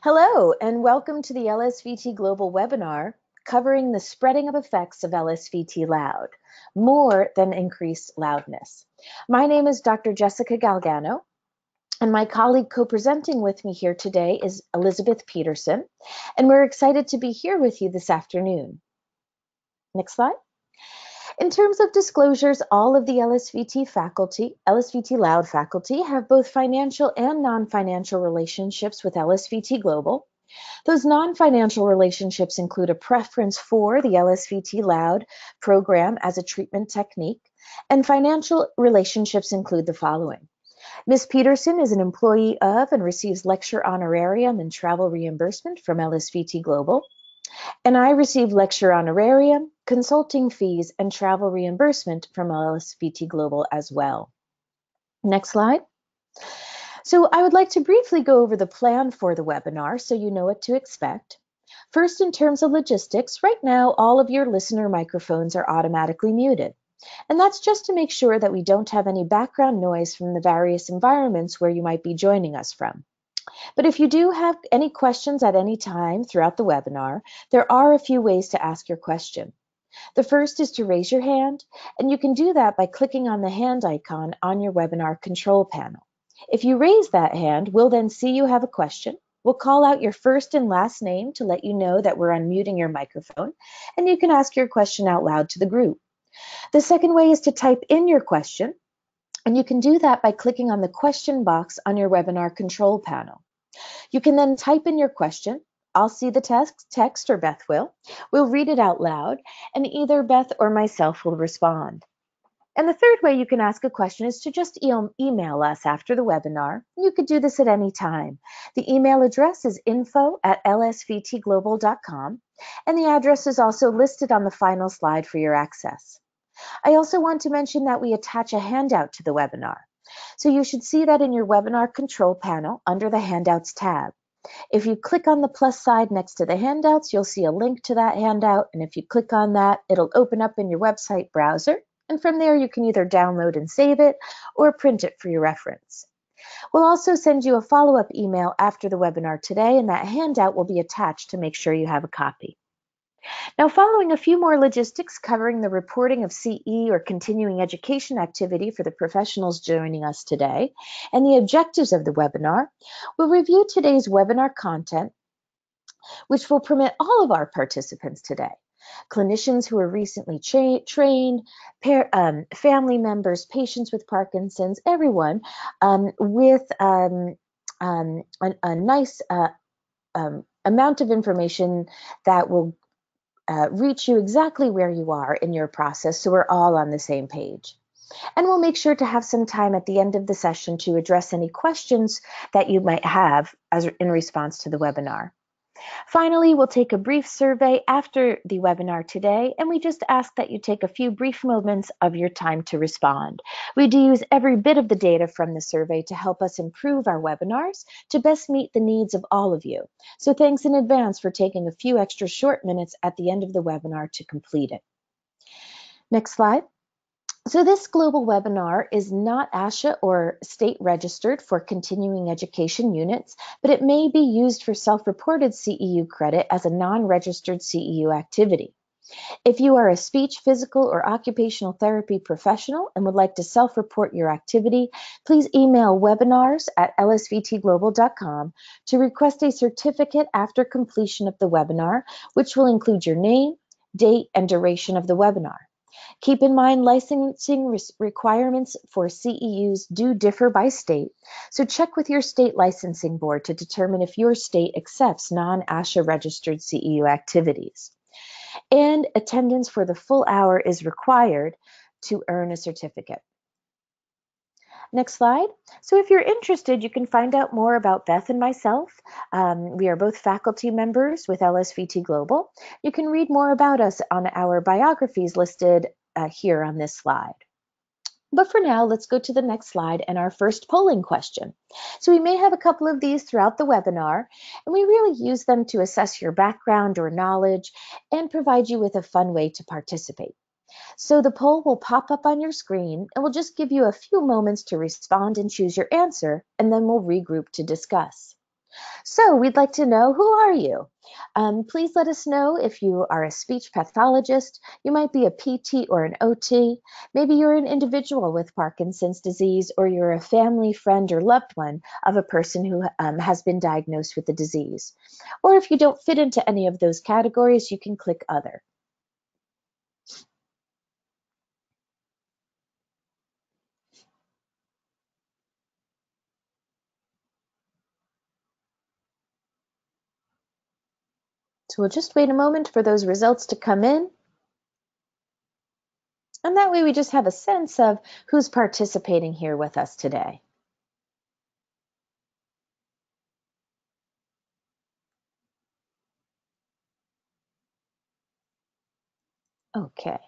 Hello, and welcome to the LSVT Global webinar covering the spreading of effects of LSVT loud, more than increased loudness. My name is Dr. Jessica Galgano, and my colleague co-presenting with me here today is Elizabeth Peterson, and we're excited to be here with you this afternoon. Next slide. In terms of disclosures, all of the LSVT Loud faculty have both financial and non-financial relationships with LSVT Global. Those non-financial relationships include a preference for the LSVT Loud program as a treatment technique, and financial relationships include the following. Ms. Peterson is an employee of and receives lecture honorarium and travel reimbursement from LSVT Global. And I receive lecture honorarium, consulting fees, and travel reimbursement from LSVT Global as well. Next slide. So I would like to briefly go over the plan for the webinar so you know what to expect. First, in terms of logistics, right now all of your listener microphones are automatically muted. And that's just to make sure that we don't have any background noise from the various environments where you might be joining us from. But if you do have any questions at any time throughout the webinar, there are a few ways to ask your question. The first is to raise your hand, and you can do that by clicking on the hand icon on your webinar control panel. If you raise that hand, we'll then see you have a question. We'll call out your first and last name to let you know that we're unmuting your microphone, and you can ask your question out loud to the group. The second way is to type in your question, and you can do that by clicking on the question box on your webinar control panel. You can then type in your question. I'll see the text or Beth will. We'll read it out loud, and either Beth or myself will respond. And the third way you can ask a question is to just email us after the webinar. You could do this at any time. The email address is info@lsvtglobal.com, and the address is also listed on the final slide for your access. I also want to mention that we attach a handout to the webinar. So you should see that in your webinar control panel under the Handouts tab. If you click on the plus side next to the handouts, you'll see a link to that handout. And if you click on that, it'll open up in your website browser. And from there, you can either download and save it or print it for your reference. We'll also send you a follow-up email after the webinar today, and that handout will be attached to make sure you have a copy. Now, following a few more logistics covering the reporting of CE or continuing education activity for the professionals joining us today and the objectives of the webinar, we'll review today's webinar content, which will permit all of our participants today, clinicians who are recently trained, family members, patients with Parkinson's, everyone with a nice amount of information that will reach you exactly where you are in your process, so we're all on the same page. And we'll make sure to have some time at the end of the session to address any questions that you might have in response to the webinar. Finally, we'll take a brief survey after the webinar today, and we just ask that you take a few brief moments of your time to respond. We do use every bit of the data from the survey to help us improve our webinars to best meet the needs of all of you. So thanks in advance for taking a few extra short minutes at the end of the webinar to complete it. Next slide. So this global webinar is not ASHA or state registered for continuing education units, but it may be used for self-reported CEU credit as a non-registered CEU activity. If you are a speech, physical, or occupational therapy professional and would like to self-report your activity, please email webinars@lsvtglobal.com to request a certificate after completion of the webinar, which will include your name, date, and duration of the webinar. Keep in mind licensing requirements for CEUs do differ by state, so check with your state licensing board to determine if your state accepts non-ASHA-registered CEU activities. And attendance for the full hour is required to earn a certificate. Next slide. So if you're interested, you can find out more about Beth and myself. We are both faculty members with LSVT Global. You can read more about us on our biographies listed here on this slide. But for now, let's go to the next slide and our first polling question. So we may have a couple of these throughout the webinar, and we really use them to assess your background or knowledge and provide you with a fun way to participate. So the poll will pop up on your screen, and we'll just give you a few moments to respond and choose your answer, and then we'll regroup to discuss. So we'd like to know, who are you? Please let us know if you are a speech pathologist, you might be a PT or an OT, maybe you're an individual with Parkinson's disease, or you're a family, friend, or loved one of a person who has been diagnosed with the disease. Or if you don't fit into any of those categories, you can click Other. So we'll just wait a moment for those results to come in. And that way we just have a sense of who's participating here with us today. Okay.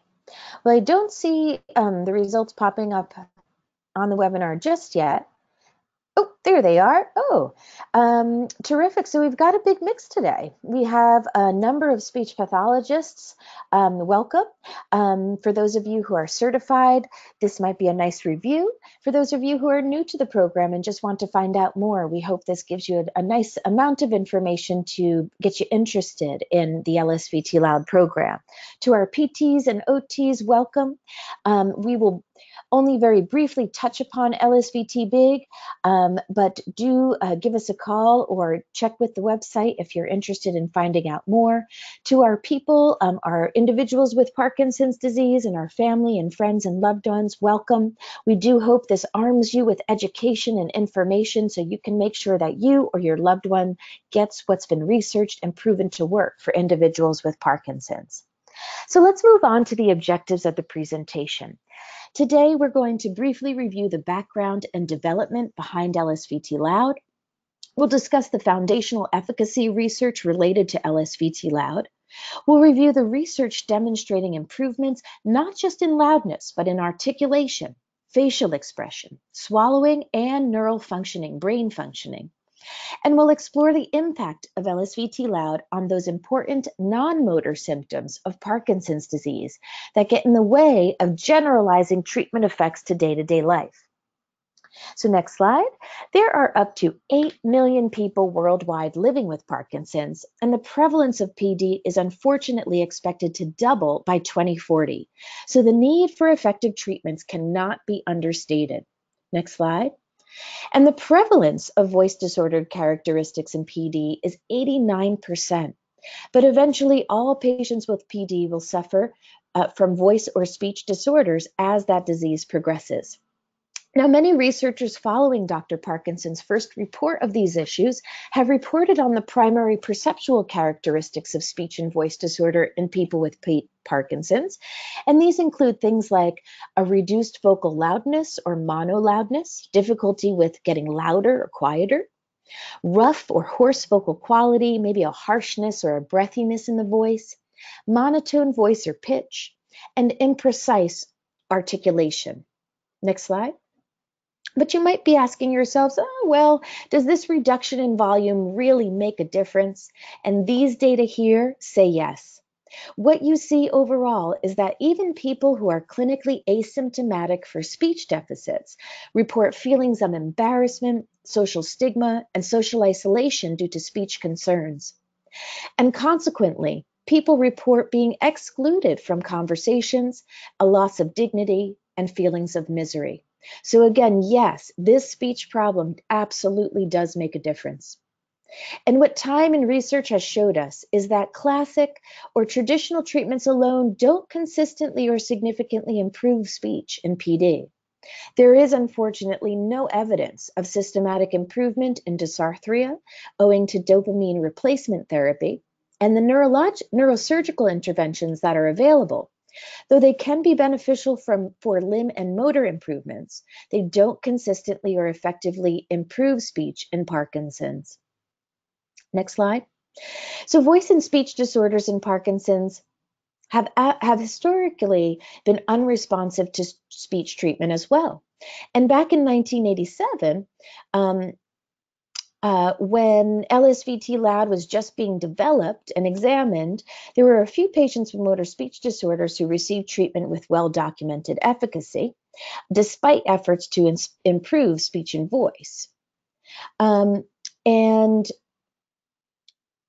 Well, I don't see the results popping up on the webinar just yet. Oh, there they are. Oh, terrific. So we've got a big mix today. We have a number of speech pathologists. Welcome. For those of you who are certified, this might be a nice review. For those of you who are new to the program and just want to find out more, we hope this gives you a nice amount of information to get you interested in the LSVT LOUD program. To our PTs and OTs, welcome. We will only very briefly touch upon LSVT Big, but do give us a call or check with the website if you're interested in finding out more. To our people, our individuals with Parkinson's disease and our family and friends and loved ones, welcome. We do hope this arms you with education and information so you can make sure that you or your loved one gets what's been researched and proven to work for individuals with Parkinson's. So let's move on to the objectives of the presentation. Today, we're going to briefly review the background and development behind LSVT LOUD. We'll discuss the foundational efficacy research related to LSVT LOUD. We'll review the research demonstrating improvements not just in loudness, but in articulation, facial expression, swallowing, and neural functioning, brain functioning. And we'll explore the impact of LSVT LOUD on those important non-motor symptoms of Parkinson's disease that get in the way of generalizing treatment effects to day-to-day life. So next slide. There are up to 8 million people worldwide living with Parkinson's, and the prevalence of PD is unfortunately expected to double by 2040. So the need for effective treatments cannot be understated. Next slide. And the prevalence of voice disordered characteristics in PD is 89%. But eventually, all patients with PD will suffer from voice or speech disorders as that disease progresses. Now, many researchers following Dr. Parkinson's first report of these issues have reported on the primary perceptual characteristics of speech and voice disorder in people with Parkinson's. And these include things like a reduced vocal loudness or monoloudness, difficulty with getting louder or quieter, rough or hoarse vocal quality, maybe a harshness or a breathiness in the voice, monotone voice or pitch, and imprecise articulation. Next slide. But you might be asking yourselves, oh, well, does this reduction in volume really make a difference? And these data here say yes. What you see overall is that even people who are clinically asymptomatic for speech deficits report feelings of embarrassment, social stigma, and social isolation due to speech concerns. And consequently, people report being excluded from conversations, a loss of dignity, and feelings of misery. So again, yes, this speech problem absolutely does make a difference. And what time and research has showed us is that classic or traditional treatments alone don't consistently or significantly improve speech in PD. There is unfortunately no evidence of systematic improvement in dysarthria owing to dopamine replacement therapy and the neurosurgical interventions that are available. Though they can be beneficial for limb and motor improvements, they don't consistently or effectively improve speech in Parkinson's. Next slide. So voice and speech disorders in Parkinson's have historically been unresponsive to speech treatment as well. And back in 1987, when LSVT LOUD was just being developed and examined, there were a few patients with motor speech disorders who received treatment with well-documented efficacy, despite efforts to improve speech and voice. And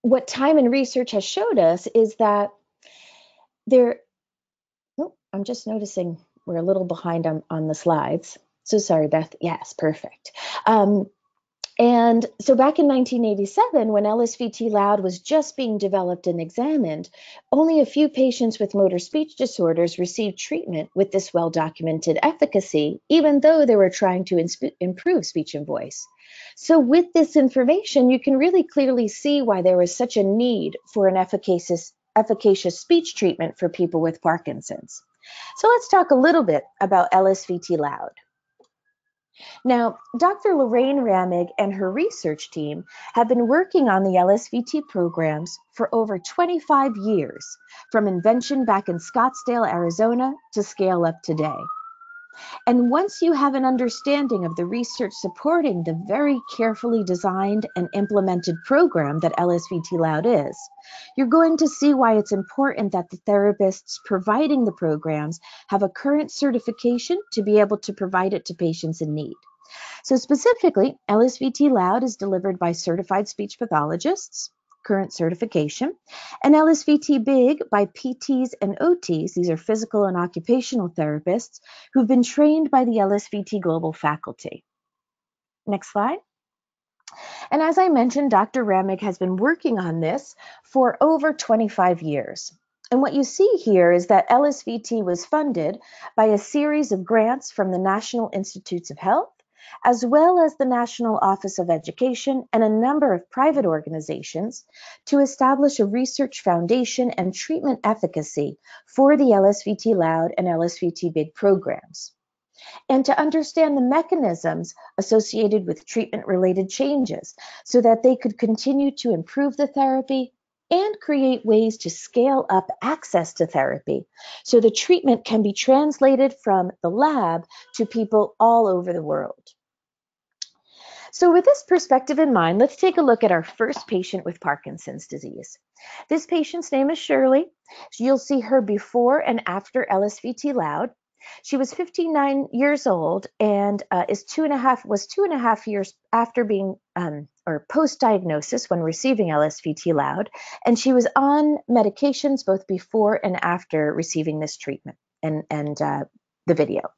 what time and research has showed us is that I'm just noticing we're a little behind on the slides. So sorry, Beth. Yes, perfect. And so back in 1987, when LSVT LOUD was just being developed and examined, only a few patients with motor speech disorders received treatment with this well-documented efficacy, even though they were trying to improve speech and voice. So with this information, you can really clearly see why there was such a need for an efficacious speech treatment for people with Parkinson's. So let's talk a little bit about LSVT LOUD. Now, Dr. Lorraine Ramig and her research team have been working on the LSVT programs for over 25 years, from invention back in Scottsdale, Arizona, to scale up today. And once you have an understanding of the research supporting the very carefully designed and implemented program that LSVT LOUD is, you're going to see why it's important that the therapists providing the programs have a current certification to be able to provide it to patients in need. So specifically, LSVT LOUD is delivered by certified speech pathologists, current certification, and LSVT BIG by PTs and OTs, these are physical and occupational therapists, who've been trained by the LSVT Global faculty. Next slide. And as I mentioned, Dr. Ramig has been working on this for over 25 years. And what you see here is that LSVT was funded by a series of grants from the National Institutes of Health, as well as the National Office of Education and a number of private organizations to establish a research foundation and treatment efficacy for the LSVT LOUD and LSVT BIG programs, and to understand the mechanisms associated with treatment-related changes so that they could continue to improve the therapy and create ways to scale up access to therapy so the treatment can be translated from the lab to people all over the world. So with this perspective in mind, let's take a look at our first patient with Parkinson's disease. This patient's name is Shirley. You'll see her before and after LSVT LOUD. She was 59 years old and was 2.5 years after being or post-diagnosis when receiving LSVT LOUD, and she was on medications both before and after receiving this treatment and the video.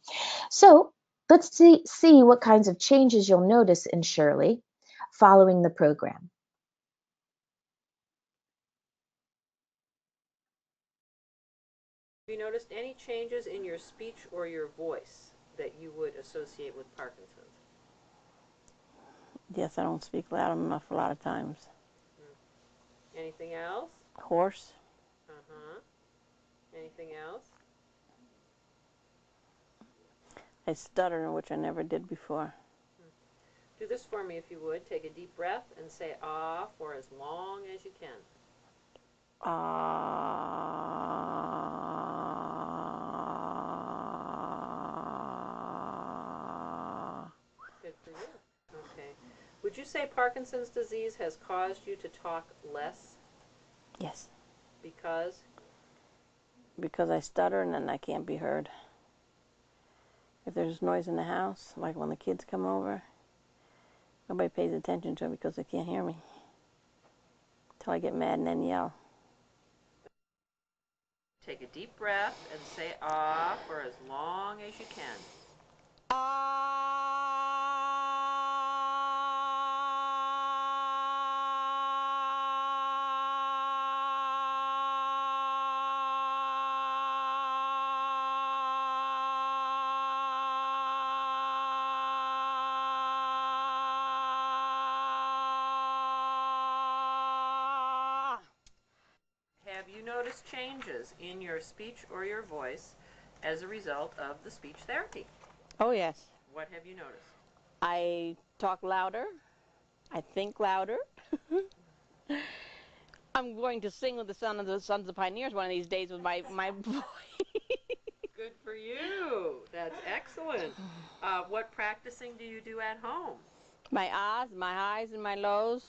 So let's see what kinds of changes you'll notice in Shirley following the program. Have you noticed any changes in your speech or your voice that you would associate with Parkinson's? Yes, I don't speak loud enough a lot of times. Anything else? Hoarse. Anything else? I stutter, which I never did before. Do this for me if you would. Take a deep breath and say ah for as long as you can. Ah. Good for you. Okay. Would you say Parkinson's disease has caused you to talk less? Yes. Because? Because I stutter and then I can't be heard. If there's noise in the house, like when the kids come over, nobody pays attention to it because they can't hear me. Until I get mad and then yell. Take a deep breath and say ah for as long as you can. Have you noticed changes in your speech or your voice as a result of the speech therapy? Oh, yes. What have you noticed? I talk louder. I think louder. I'm going to sing with the Sons of the Pioneers one of these days with my voice. Good for you. That's excellent. What practicing do you do at home? My ahs, my highs, and my lows.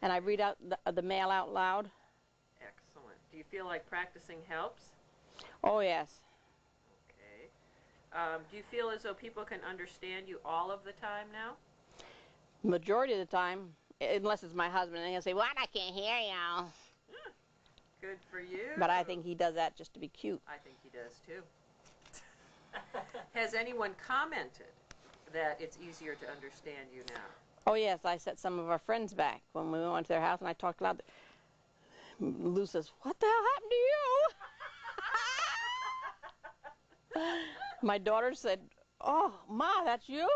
And I read out the mail out loud. Excellent. Do you feel like practicing helps? Oh, yes. Okay. Do you feel as though people can understand you all of the time now? Majority of the time. unless it's my husband, and he'll say, "What? I can't hear you." Good for you. But I think he does that just to be cute. I think he does too. Has anyone commented that it's easier to understand you now? Oh yes, I set some of our friends back when we went to their house and I talked loud. Lou says, "What the hell happened to you?" My daughter said, "Oh, Ma, that's you?"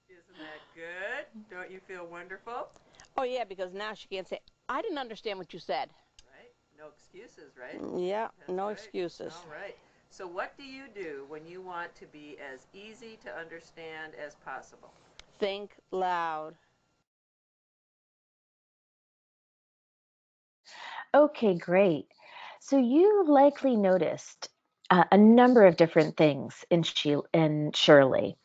Isn't that good? Don't you feel wonderful? Oh yeah, because now she can't say, "I didn't understand what you said." Right? No excuses, right? Yeah, That's no right. excuses. All right. So what do you do when you want to be as easy to understand as possible? Think loud. Okay, great. So you likely noticed a number of different things in Shirley.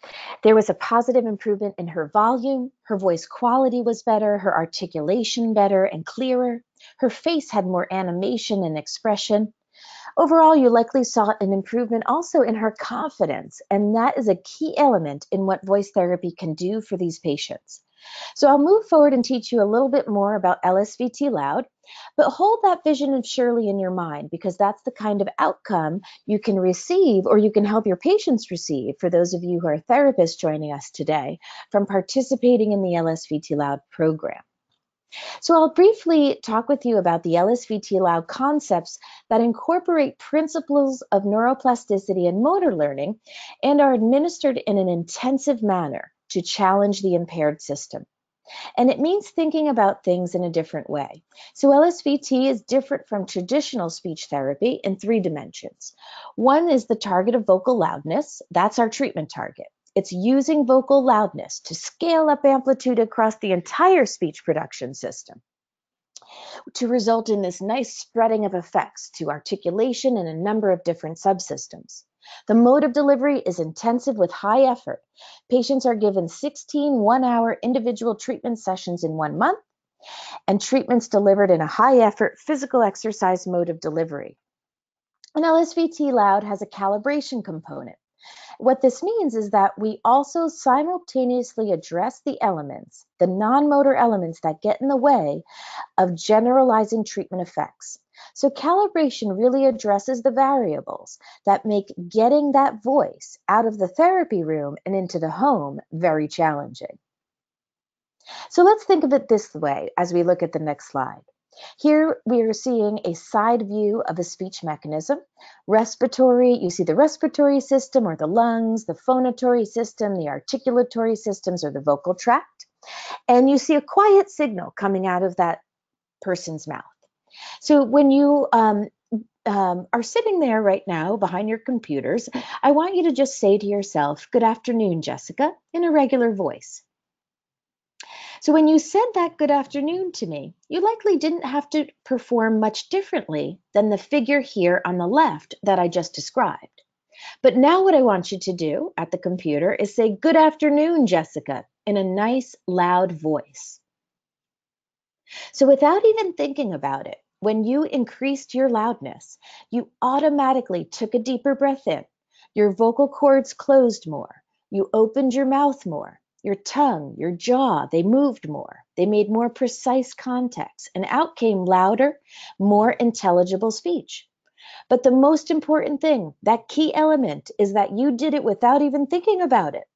There was a positive improvement in her volume, her voice quality was better, her articulation better and clearer, her face had more animation and expression. Overall, you likely saw an improvement also in her confidence, and that is a key element in what voice therapy can do for these patients. So I'll move forward and teach you a little bit more about LSVT Loud, but hold that vision of Shirley in your mind because that's the kind of outcome you can receive or you can help your patients receive for those of you who are therapists joining us today from participating in the LSVT Loud program. So I'll briefly talk with you about the LSVT LOUD concepts that incorporate principles of neuroplasticity and motor learning and are administered in an intensive manner to challenge the impaired system. And it means thinking about things in a different way. So LSVT is different from traditional speech therapy in 3 dimensions. One is the target of vocal loudness. That's our treatment target. It's using vocal loudness to scale up amplitude across the entire speech production system to result in this nice spreading of effects to articulation and a number of different subsystems. The mode of delivery is intensive with high effort. Patients are given 16 one-hour individual treatment sessions in 1 month, and treatments delivered in a high-effort physical exercise mode of delivery. And LSVT Loud has a calibration component. What this means is that we also simultaneously address the elements, the non-motor elements that get in the way of generalizing treatment effects. So calibration really addresses the variables that make getting that voice out of the therapy room and into the home very challenging. So let's think of it this way as we look at the next slide. Here we are seeing a side view of a speech mechanism. Respiratory, you see the respiratory system or the lungs, the phonatory system, the articulatory systems or the vocal tract. And you see a quiet signal coming out of that person's mouth. So when you are sitting there right now behind your computers, I want you to just say to yourself, "Good afternoon, Jessica," in a regular voice. So when you said that good afternoon to me, you likely didn't have to perform much differently than the figure here on the left that I just described. But now what I want you to do at the computer is say, "Good afternoon, Jessica," in a nice, loud voice. So without even thinking about it, when you increased your loudness, you automatically took a deeper breath in. Your vocal cords closed more. You opened your mouth more. Your tongue, your jaw, they moved more. They made more precise contacts, and out came louder, more intelligible speech. But the most important thing, that key element, is that you did it without even thinking about it.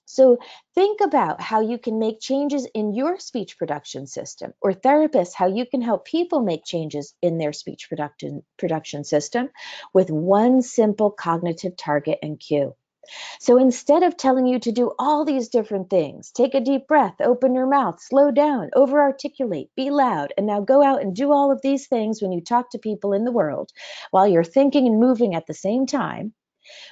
So think about how you can make changes in your speech production system, or therapists, how you can help people make changes in their speech production system with one simple cognitive target and cue. So instead of telling you to do all these different things, take a deep breath, open your mouth, slow down, over-articulate, be loud, and now go out and do all of these things when you talk to people in the world while you're thinking and moving at the same time,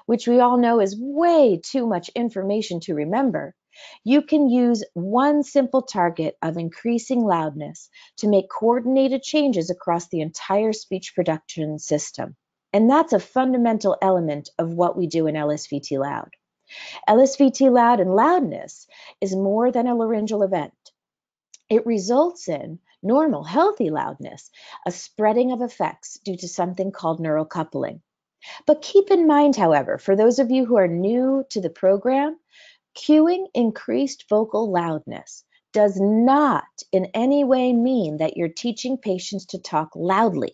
which we all know is way too much information to remember, you can use one simple target of increasing loudness to make coordinated changes across the entire speech production system. And that's a fundamental element of what we do in LSVT Loud. LSVT Loud and loudness is more than a laryngeal event. It results in normal, healthy loudness, a spreading of effects due to something called neural coupling. But keep in mind, however, for those of you who are new to the program, cueing increased vocal loudness does not in any way mean that you're teaching patients to talk loudly.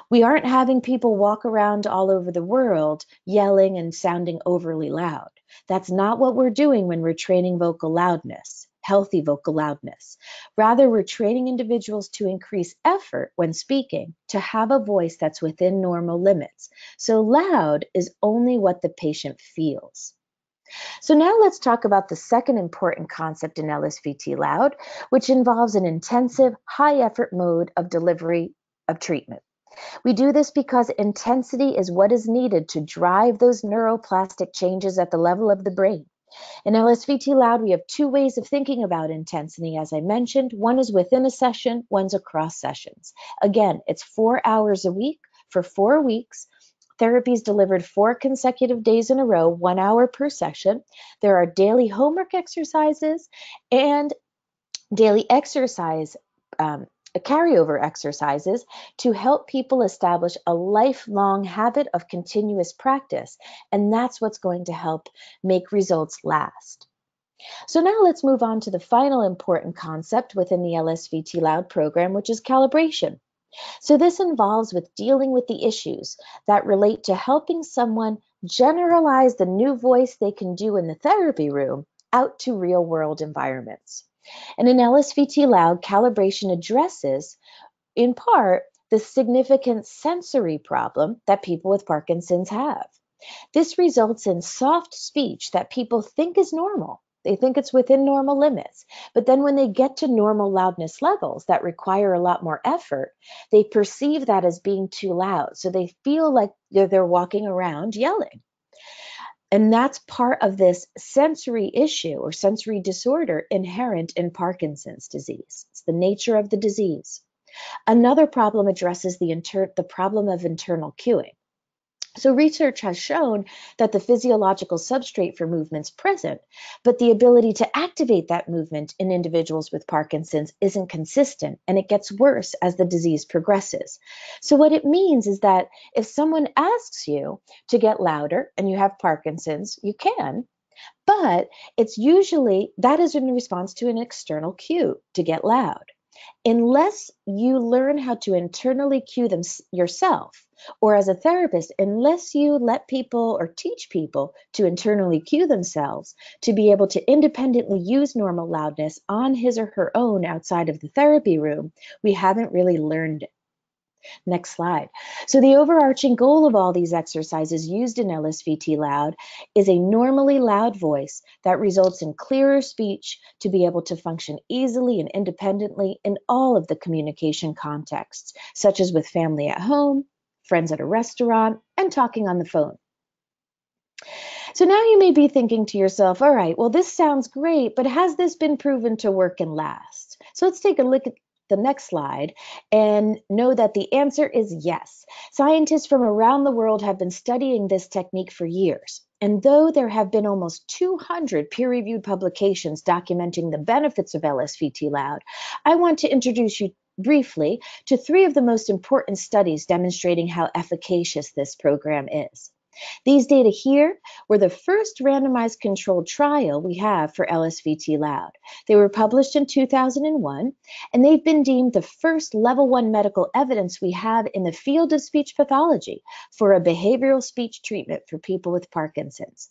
We aren't having people walk around all over the world yelling and sounding overly loud. That's not what we're doing when we're training vocal loudness, healthy vocal loudness. Rather, we're training individuals to increase effort when speaking, to have a voice that's within normal limits. So loud is only what the patient feels. So now let's talk about the second important concept in LSVT LOUD, which involves an intensive, high-effort mode of delivery of treatment. We do this because intensity is what is needed to drive those neuroplastic changes at the level of the brain. In LSVT LOUD, we have two ways of thinking about intensity, as I mentioned. One is within a session, one's across sessions. Again, it's 4 hours a week for 4 weeks. Therapy is delivered 4 consecutive days in a row, 1 hour per session. There are daily homework exercises and daily exercise carryover exercises to help people establish a lifelong habit of continuous practice. And that's what's going to help make results last. So now let's move on to the final important concept within the LSVT LOUD program, which is calibration. So this involves with dealing with the issues that relate to helping someone generalize the new voice they can do in the therapy room out to real-world environments. And in LSVT LOUD, calibration addresses, in part, the significant sensory problem that people with Parkinson's have. This results in soft speech that people think is normal. They think it's within normal limits. But then when they get to normal loudness levels that require a lot more effort, they perceive that as being too loud. So they feel like they're walking around yelling. And that's part of this sensory issue or sensory disorder inherent in Parkinson's disease. It's the nature of the disease. Another problem addresses the problem of internal cueing. So research has shown that the physiological substrate for movement's present, but the ability to activate that movement in individuals with Parkinson's isn't consistent, and it gets worse as the disease progresses. So what it means is that if someone asks you to get louder and you have Parkinson's, you can, but it's usually that is in response to an external cue to get loud. Unless you learn how to internally cue them yourself, or as a therapist, unless you let people or teach people to internally cue themselves to be able to independently use normal loudness on his or her own outside of the therapy room, we haven't really learned it. Next slide. So the overarching goal of all these exercises used in LSVT LOUD is a normally loud voice that results in clearer speech to be able to function easily and independently in all of the communication contexts, such as with family at home, friends at a restaurant, and talking on the phone. So now you may be thinking to yourself, all right, well, this sounds great, but has this been proven to work and last? So let's take a look at the next slide and know that the answer is yes. Scientists from around the world have been studying this technique for years. And though there have been almost 200 peer-reviewed publications documenting the benefits of LSVT LOUD, I want to introduce you briefly to 3 of the most important studies demonstrating how efficacious this program is. These data here were the first randomized controlled trial we have for LSVT LOUD. They were published in 2001, and they've been deemed the first level 1 medical evidence we have in the field of speech pathology for a behavioral speech treatment for people with Parkinson's.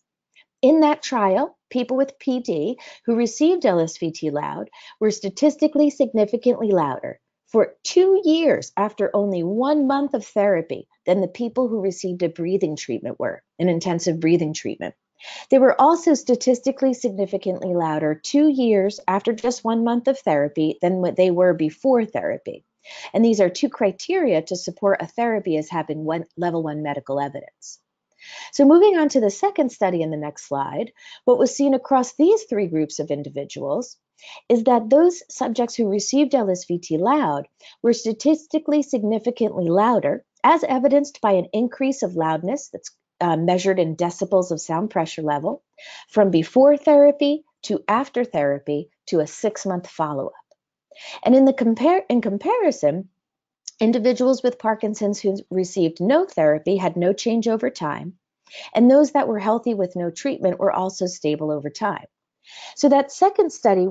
In that trial, people with PD who received LSVT LOUD were statistically significantly louder for 2 years after only 1 month of therapy than the people who received a breathing treatment were, an intensive breathing treatment. They were also statistically significantly louder 2 years after just 1 month of therapy than what they were before therapy. And these are 2 criteria to support a therapy as having level 1 medical evidence. So moving on to the second study in the next slide, what was seen across these 3 groups of individuals is that those subjects who received LSVT LOUD were statistically significantly louder, as evidenced by an increase of loudness that's measured in decibels of sound pressure level, from before therapy to after therapy to a 6-month follow-up. And in comparison, individuals with Parkinson's who received no therapy had no change over time, and those that were healthy with no treatment were also stable over time. So that second study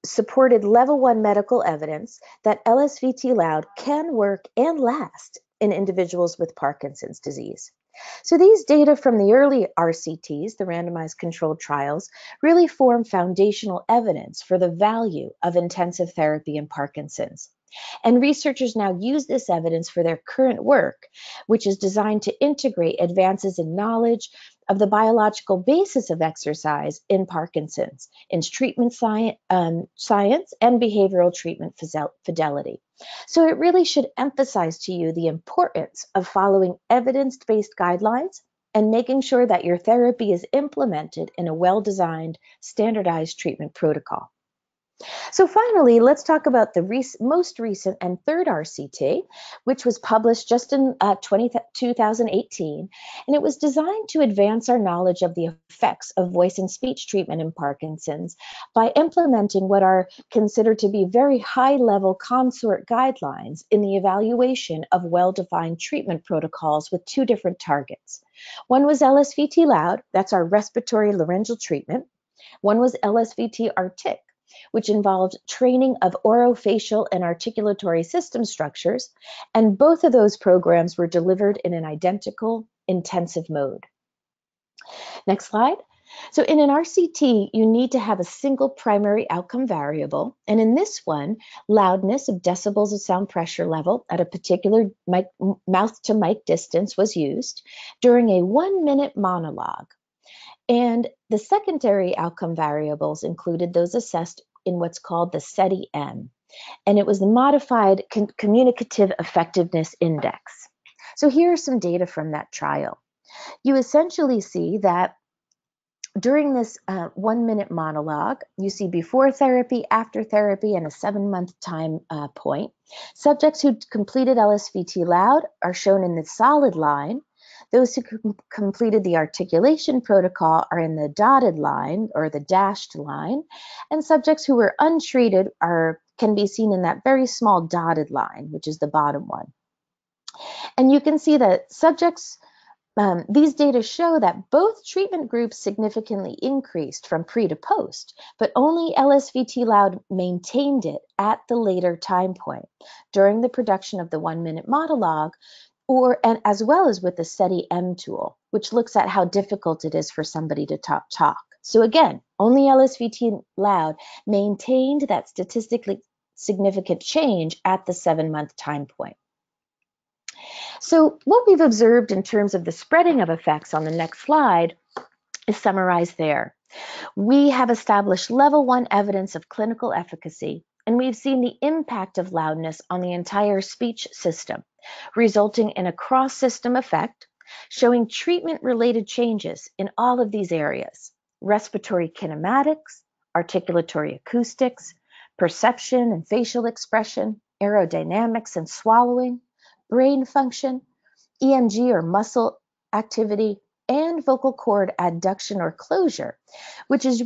supported level 1 medical evidence that LSVT LOUD can work and last in individuals with Parkinson's disease. So these data from the early RCTs, the randomized controlled trials, really form foundational evidence for the value of intensive therapy in Parkinson's. And researchers now use this evidence for their current work, which is designed to integrate advances in knowledge of the biological basis of exercise in Parkinson's, in treatment science and behavioral treatment fidelity. So it really should emphasize to you the importance of following evidence-based guidelines and making sure that your therapy is implemented in a well-designed, standardized treatment protocol. So finally, let's talk about the most recent and third RCT, which was published just in 2018, and it was designed to advance our knowledge of the effects of voice and speech treatment in Parkinson's by implementing what are considered to be very high-level consort guidelines in the evaluation of well-defined treatment protocols with two different targets. One was LSVT LOUD, that's our respiratory laryngeal treatment. One was LSVT ARTIC, which involved training of orofacial and articulatory system structures, and both of those programs were delivered in an identical intensive mode. Next slide. So in an RCT, you need to have a single primary outcome variable, and in this one, loudness of decibels of sound pressure level at a particular mouth-to-mic distance was used during a 1-minute monologue. And the secondary outcome variables included those assessed in what's called the SETI-M, and it was the Modified Communicative Effectiveness Index. So here are some data from that trial. You essentially see that during this 1-minute monologue, you see before therapy, after therapy, and a 7-month time point. Subjects who completed LSVT LOUD are shown in the solid line. Those who completed the articulation protocol are in the dotted line or the dashed line, and subjects who were untreated can be seen in that very small dotted line, which is the bottom one. And you can see that subjects, these data show that both treatment groups significantly increased from pre to post, but only LSVT LOUD maintained it at the later time point during the production of the 1-minute monologue, and as well as with the SETI-M tool, which looks at how difficult it is for somebody to talk. So again, only LSVT LOUD maintained that statistically significant change at the 7-month time point. So what we've observed in terms of the spreading of effects on the next slide is summarized there. We have established level 1 evidence of clinical efficacy, and we've seen the impact of loudness on the entire speech system, resulting in a cross-system effect, showing treatment-related changes in all of these areas: respiratory kinematics, articulatory acoustics, perception and facial expression, aerodynamics and swallowing, brain function, EMG or muscle activity, and vocal cord adduction or closure, which is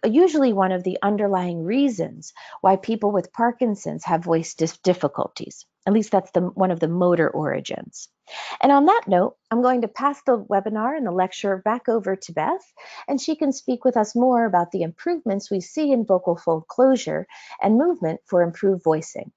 usually one of the underlying reasons why people with Parkinson's have voice difficulties. At least that's one of the motor origins. And on that note, I'm going to pass the webinar and the lecture back over to Beth, and she can speak with us more about the improvements we see in vocal fold closure and movement for improved voicing.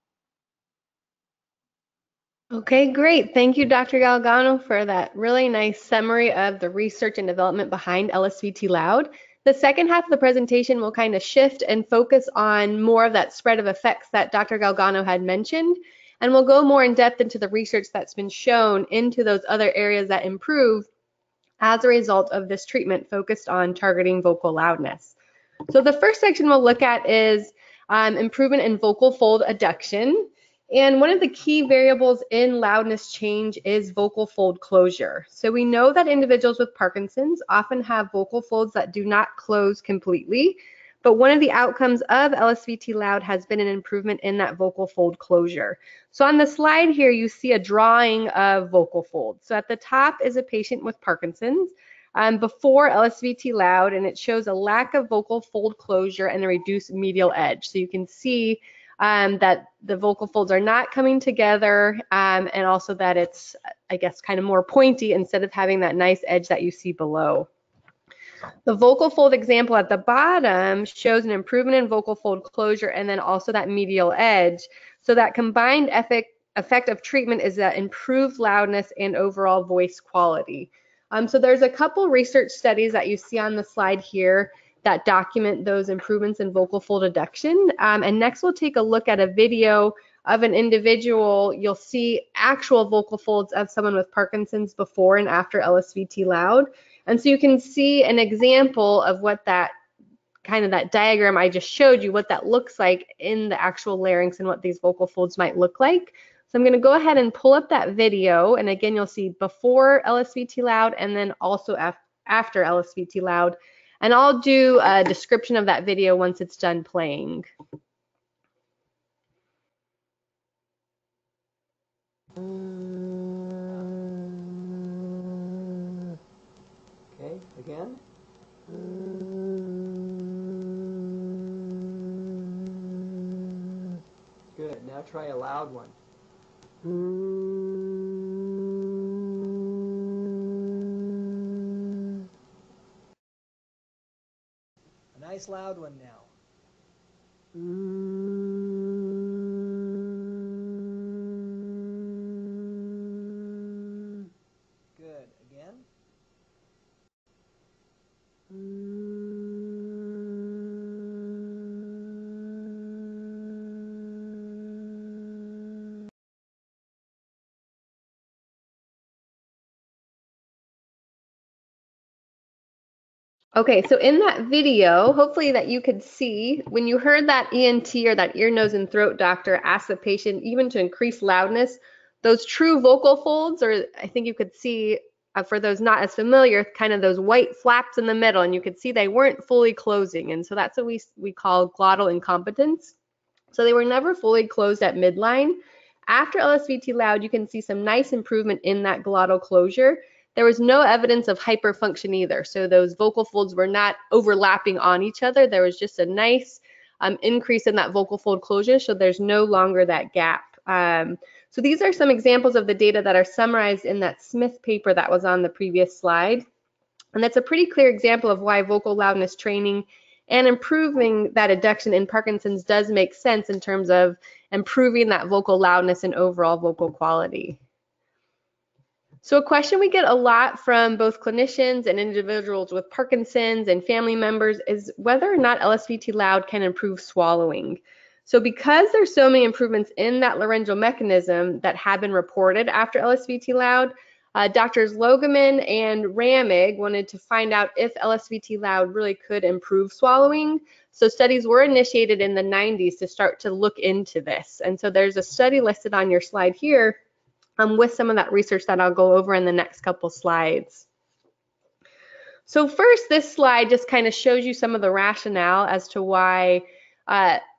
Okay, great. Thank you, Dr. Galgano, for that really nice summary of the research and development behind LSVT LOUD. The second half of the presentation will kind of shift and focus on more of that spread of effects that Dr. Galgano had mentioned, and we'll go more in depth into the research that's been shown into those other areas that improve as a result of this treatment focused on targeting vocal loudness. So the first section we'll look at is improvement in vocal fold adduction. And one of the key variables in loudness change is vocal fold closure. So we know that individuals with Parkinson's often have vocal folds that do not close completely, but one of the outcomes of LSVT LOUD has been an improvement in that vocal fold closure. So on the slide here, you see a drawing of vocal folds. So at the top is a patient with Parkinson's before LSVT LOUD, and it shows a lack of vocal fold closure and a reduced medial edge. So you can see that the vocal folds are not coming together, and also that it's, I guess, kind of more pointy instead of having that nice edge that you see below. The vocal fold example at the bottom shows an improvement in vocal fold closure and then also that medial edge. So that combined effect of treatment is that improved loudness and overall voice quality. So there's a couple research studies that you see on the slide here that document those improvements in vocal fold adduction. And next we'll take a look at a video of an individual. You'll see actual vocal folds of someone with Parkinson's before and after LSVT LOUD. And so you can see an example of what that kind of that diagram I just showed you, what that looks like in the actual larynx and what these vocal folds might look like. So I'm going to go ahead and pull up that video. And again, you'll see before LSVT LOUD and then also after LSVT LOUD. And I'll do a description of that video once it's done playing. Okay, again. Good, now try a loud one. A nice loud one now. Good, again. Okay, so in that video, hopefully that you could see when you heard that ENT or that ear, nose, and throat doctor ask the patient even to increase loudness, those true vocal folds, or I think you could see, for those not as familiar, kind of those white flaps in the middle, and you could see they weren't fully closing, and so that's what we call glottal incompetence. So they were never fully closed at midline. After LSVT LOUD, you can see some nice improvement in that glottal closure. There was no evidence of hyperfunction either. So those vocal folds were not overlapping on each other. There was just a nice increase in that vocal fold closure. So there's no longer that gap. So these are some examples of the data that are summarized in that Smith paper that was on the previous slide. And that's a pretty clear example of why vocal loudness training and improving that adduction in Parkinson's does make sense in terms of improving that vocal loudness and overall vocal quality. So a question we get a lot from both clinicians and individuals with Parkinson's and family members is whether or not LSVT LOUD can improve swallowing. So because there's so many improvements in that laryngeal mechanism that have been reported after LSVT LOUD, Drs. Logeman and Ramig wanted to find out if LSVT LOUD really could improve swallowing. So studies were initiated in the 90s to start to look into this. And so there's a study listed on your slide here with some of that research that I'll go over in the next couple slides. So first, this slide just kind of shows you some of the rationale as to why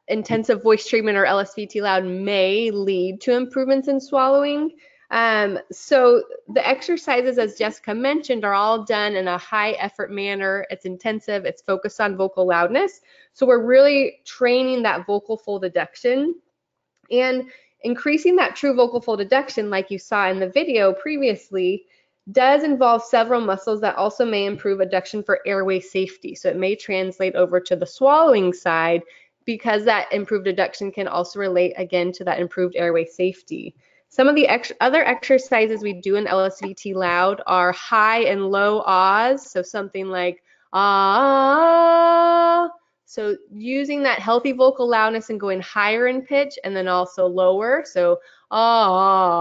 intensive voice treatment or LSVT LOUD may lead to improvements in swallowing. So the exercises, as Jessica mentioned, are all done in a high effort manner. It's intensive, it's focused on vocal loudness. So we're really training that vocal fold adduction. And increasing that true vocal fold adduction, like you saw in the video previously, does involve several muscles that also may improve adduction for airway safety. So it may translate over to the swallowing side because that improved adduction can also relate again to that improved airway safety. Some of the other exercises we do in LSVT LOUD are high and low ahs, so something like ah. So using that healthy vocal loudness and going higher in pitch and then also lower, so ah.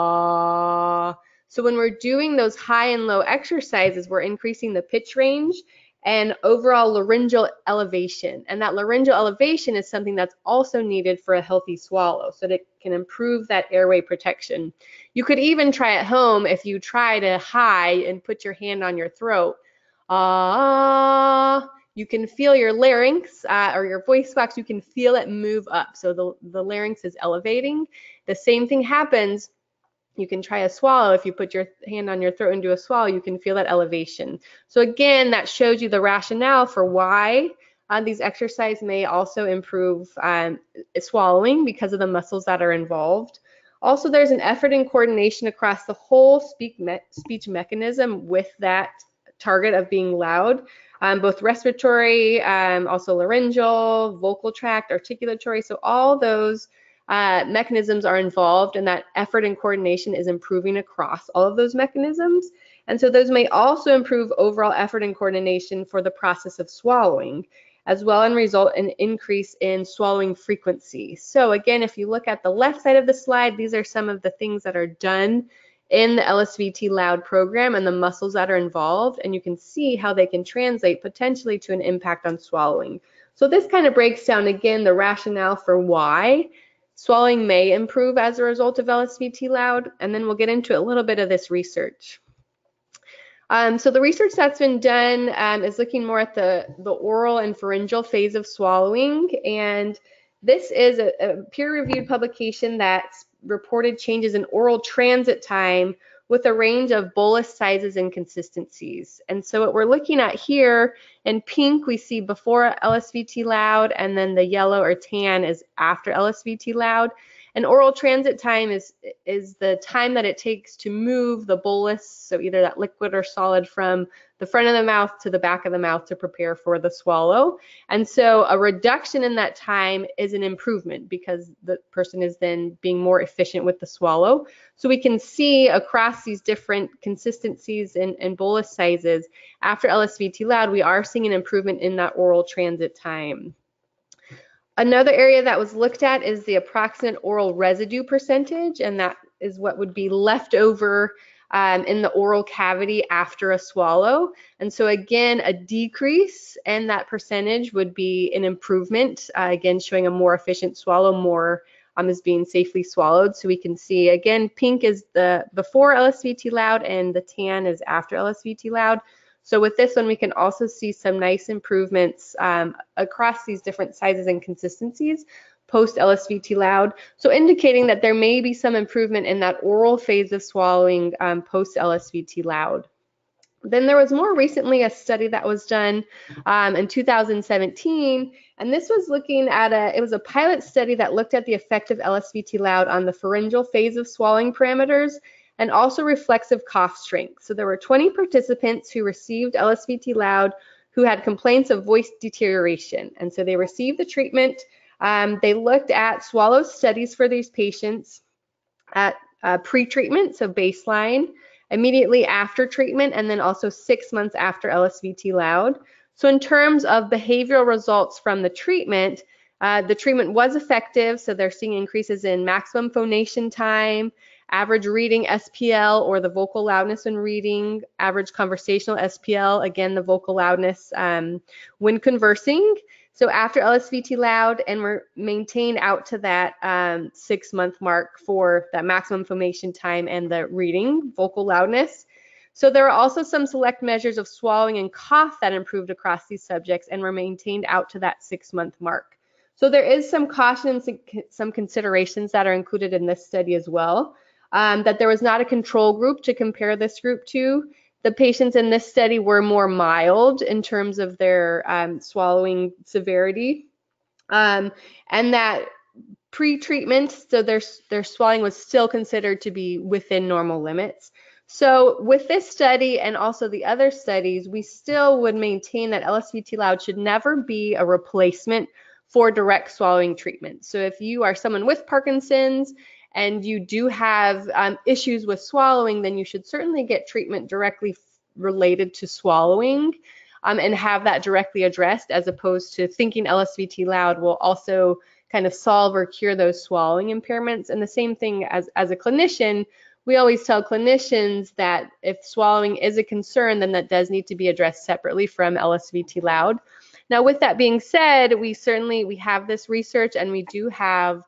So when we're doing those high and low exercises, we're increasing the pitch range and overall laryngeal elevation. And that laryngeal elevation is something that's also needed for a healthy swallow, so that it can improve that airway protection. You could even try at home if you try to high and put your hand on your throat. Ah, you can feel your larynx or your voice box, you can feel it move up. So the larynx is elevating. The same thing happens. You can try a swallow. If you put your hand on your throat and do a swallow, you can feel that elevation. So again, that shows you the rationale for why these exercises may also improve swallowing because of the muscles that are involved. Also, there's an effort and coordination across the whole speech mechanism with that target of being loud. both respiratory, also laryngeal, vocal tract, articulatory. So all those mechanisms are involved, and that effort and coordination is improving across all of those mechanisms. And so those may also improve overall effort and coordination for the process of swallowing, as well, and result in increase in swallowing frequency. So again, if you look at the left side of the slide, these are some of the things that are done in the LSVT LOUD program and the muscles that are involved, and you can see how they can translate potentially to an impact on swallowing. So this kind of breaks down, again, the rationale for why swallowing may improve as a result of LSVT LOUD, and then we'll get into a little bit of this research. So the research that's been done is looking more at the oral and pharyngeal phase of swallowing, and this is a peer-reviewed publication that's reported changes in oral transit time with a range of bolus sizes and consistencies. And so what we're looking at here in pink, we see before LSVT LOUD, and then the yellow or tan is after LSVT LOUD. And oral transit time is the time that it takes to move the bolus, so either that liquid or solid, from the front of the mouth to the back of the mouth to prepare for the swallow. And so a reduction in that time is an improvement because the person is then being more efficient with the swallow. So we can see across these different consistencies and bolus sizes, after LSVT LOUD, we are seeing an improvement in that oral transit time. Another area that was looked at is the approximate oral residue percentage, and that is what would be left over in the oral cavity after a swallow. And so again, a decrease in that percentage would be an improvement, again showing a more efficient swallow, more is being safely swallowed. So we can see, again, pink is the before LSVT LOUD and the tan is after LSVT LOUD. So with this one, we can also see some nice improvements across these different sizes and consistencies post LSVT LOUD. So indicating that there may be some improvement in that oral phase of swallowing post LSVT LOUD. Then there was more recently a study that was done in 2017, and this was looking at it was a pilot study that looked at the effect of LSVT LOUD on the pharyngeal phase of swallowing parameters and also reflexive cough strength. So there were 20 participants who received LSVT LOUD who had complaints of voice deterioration. And so they received the treatment. They looked at swallow studies for these patients at pre-treatment, so baseline, immediately after treatment, and then also 6 months after LSVT LOUD. So in terms of behavioral results from the treatment was effective. So they're seeing increases in maximum phonation time, average reading SPL, or the vocal loudness when reading, average conversational SPL, again, the vocal loudness when conversing. So after LSVT LOUD, and we're maintained out to that 6 month mark for that maximum phonation time and the reading, vocal loudness. So there are also some select measures of swallowing and cough that improved across these subjects and were maintained out to that 6 month mark. So there is some caution and some considerations that are included in this study as well. That there was not a control group to compare this group to. The patients in this study were more mild in terms of their swallowing severity, and that pre-treatment, so their swallowing was still considered to be within normal limits. So with this study and also the other studies, we still would maintain that LSVT LOUD should never be a replacement for direct swallowing treatment. So if you are someone with Parkinson's and you do have issues with swallowing, then you should certainly get treatment directly related to swallowing and have that directly addressed, as opposed to thinking LSVT LOUD will also kind of solve or cure those swallowing impairments. And the same thing as a clinician, we always tell clinicians that if swallowing is a concern, then that does need to be addressed separately from LSVT LOUD. Now, with that being said, we have this research, and we do have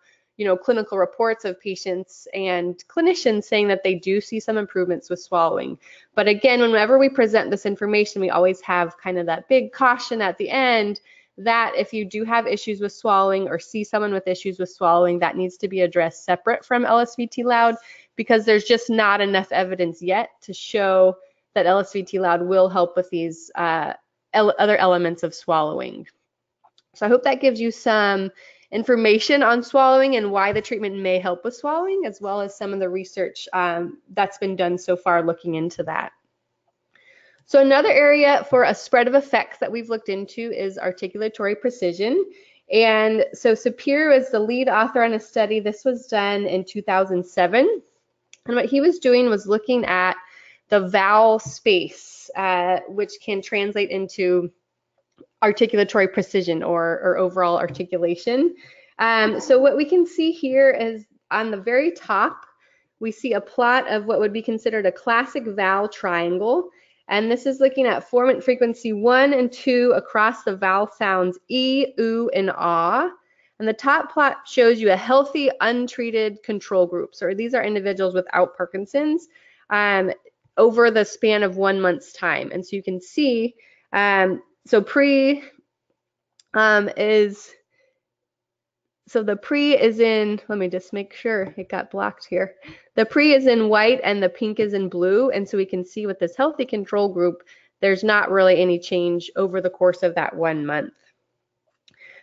clinical reports of patients and clinicians saying that they do see some improvements with swallowing. But again, whenever we present this information, we always have kind of that big caution at the end that if you do have issues with swallowing or see someone with issues with swallowing, that needs to be addressed separate from LSVT LOUD, because there's just not enough evidence yet to show that LSVT LOUD will help with these other elements of swallowing. So I hope that gives you some information on swallowing and why the treatment may help with swallowing, as well as some of the research that's been done so far looking into that. So another area for a spread of effects that we've looked into is articulatory precision. And so Sapir is the lead author on a study. This was done in 2007. And what he was doing was looking at the vowel space, which can translate into articulatory precision or overall articulation. So what we can see here is on the very top, we see a plot of what would be considered a classic vowel triangle. And this is looking at formant frequency 1 and 2 across the vowel sounds E, oo, and ah. And the top plot shows you a healthy, untreated control group. So these are individuals without Parkinson's over the span of 1 month's time. And so you can see, so pre is, so the pre is in, let me just make sure it got blocked here. The pre is in white and the pink is in blue. And so we can see with this healthy control group, there's not really any change over the course of that 1 month.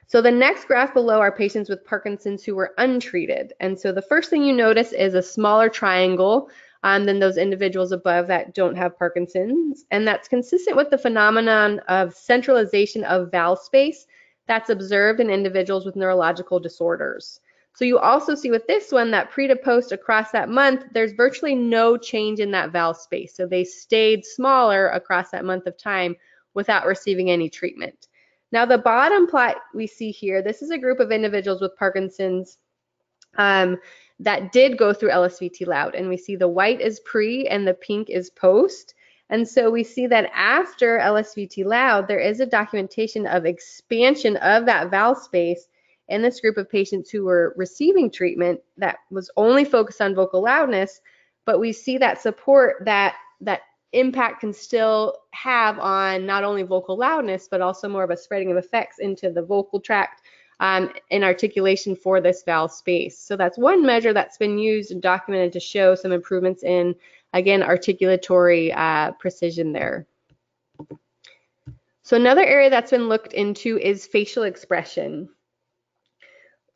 So the next graph below are patients with Parkinson's who were untreated. And so the first thing you notice is a smaller triangle than those individuals above that don't have Parkinson's. And that's consistent with the phenomenon of centralization of vowel space that's observed in individuals with neurological disorders. So you also see with this one that pre to post across that month, there's virtually no change in that vowel space. So they stayed smaller across that month of time without receiving any treatment. Now the bottom plot we see here, this is a group of individuals with Parkinson's that did go through LSVT LOUD, and we see the white is pre and the pink is post. And so we see that after LSVT LOUD, there is a documentation of expansion of that vowel space in this group of patients who were receiving treatment that was only focused on vocal loudness, but we see that support that impact can still have on not only vocal loudness, but also more of a spreading of effects into the vocal tract and articulation for this vowel space. So that's one measure that's been used and documented to show some improvements in, again, articulatory precision there. So another area that's been looked into is facial expression.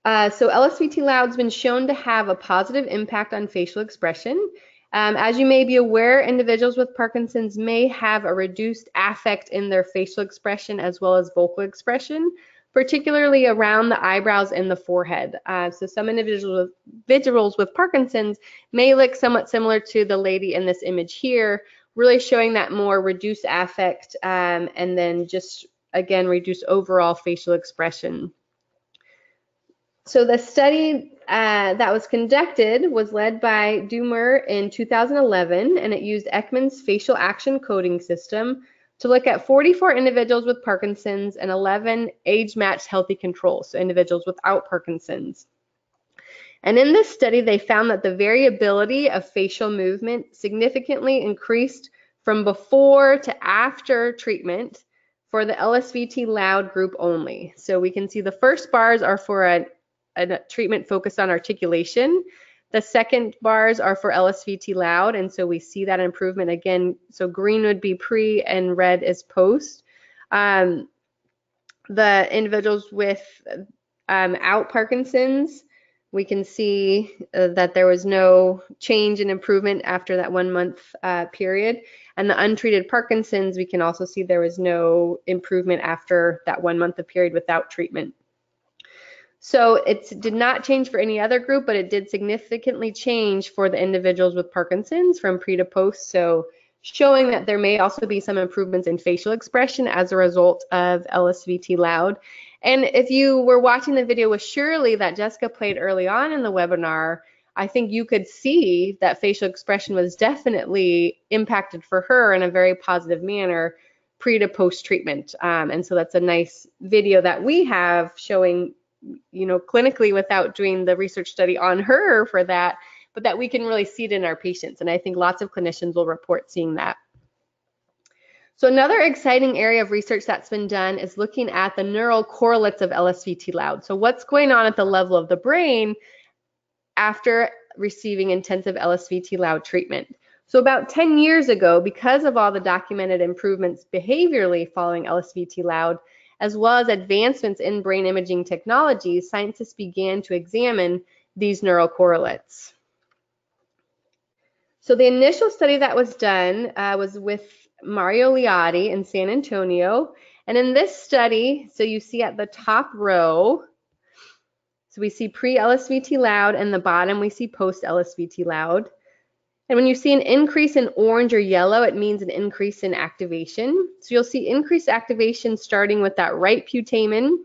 So LSVT LOUD's been shown to have a positive impact on facial expression. As you may be aware, individuals with Parkinson's may have a reduced affect in their facial expression as well as vocal expression, particularly around the eyebrows and the forehead. So some individuals with Parkinson's may look somewhat similar to the lady in this image here, really showing that more reduced affect and then just, again, reduced overall facial expression. So the study that was conducted was led by Dumer in 2011, and it used Ekman's facial action coding system to look at 44 individuals with Parkinson's and 11 age-matched healthy controls, so individuals without Parkinson's. And in this study, they found that the variability of facial movement significantly increased from before to after treatment for the LSVT LOUD group only. So we can see the first bars are for a treatment focused on articulation. The second bars are for LSVT LOUD, and so we see that improvement again. So green would be pre and red is post. The individuals with out Parkinson's, we can see that there was no change in improvement after that 1 month period. And the untreated Parkinson's, we can also see there was no improvement after that 1 month period without treatment. So it did not change for any other group, but it did significantly change for the individuals with Parkinson's from pre to post. So showing that there may also be some improvements in facial expression as a result of LSVT LOUD. And if you were watching the video with Shirley that Jessica played early on in the webinar, I think you could see that facial expression was definitely impacted for her in a very positive manner pre to post treatment. And so that's a nice video that we have showing, you know, clinically without doing the research study on her for that, but that we can really see it in our patients. And I think lots of clinicians will report seeing that. So another exciting area of research that's been done is looking at the neural correlates of LSVT LOUD. So what's going on at the level of the brain after receiving intensive LSVT LOUD treatment. So about 10 years ago, because of all the documented improvements behaviorally following LSVT LOUD, as well as advancements in brain imaging technologies, scientists began to examine these neural correlates. So the initial study that was done was with Mario Liotti in San Antonio. And in this study, so you see at the top row, so we see pre-LSVT loud, and the bottom we see post-LSVT loud. And when you see an increase in orange or yellow, it means an increase in activation. So you'll see increased activation starting with that right putamen,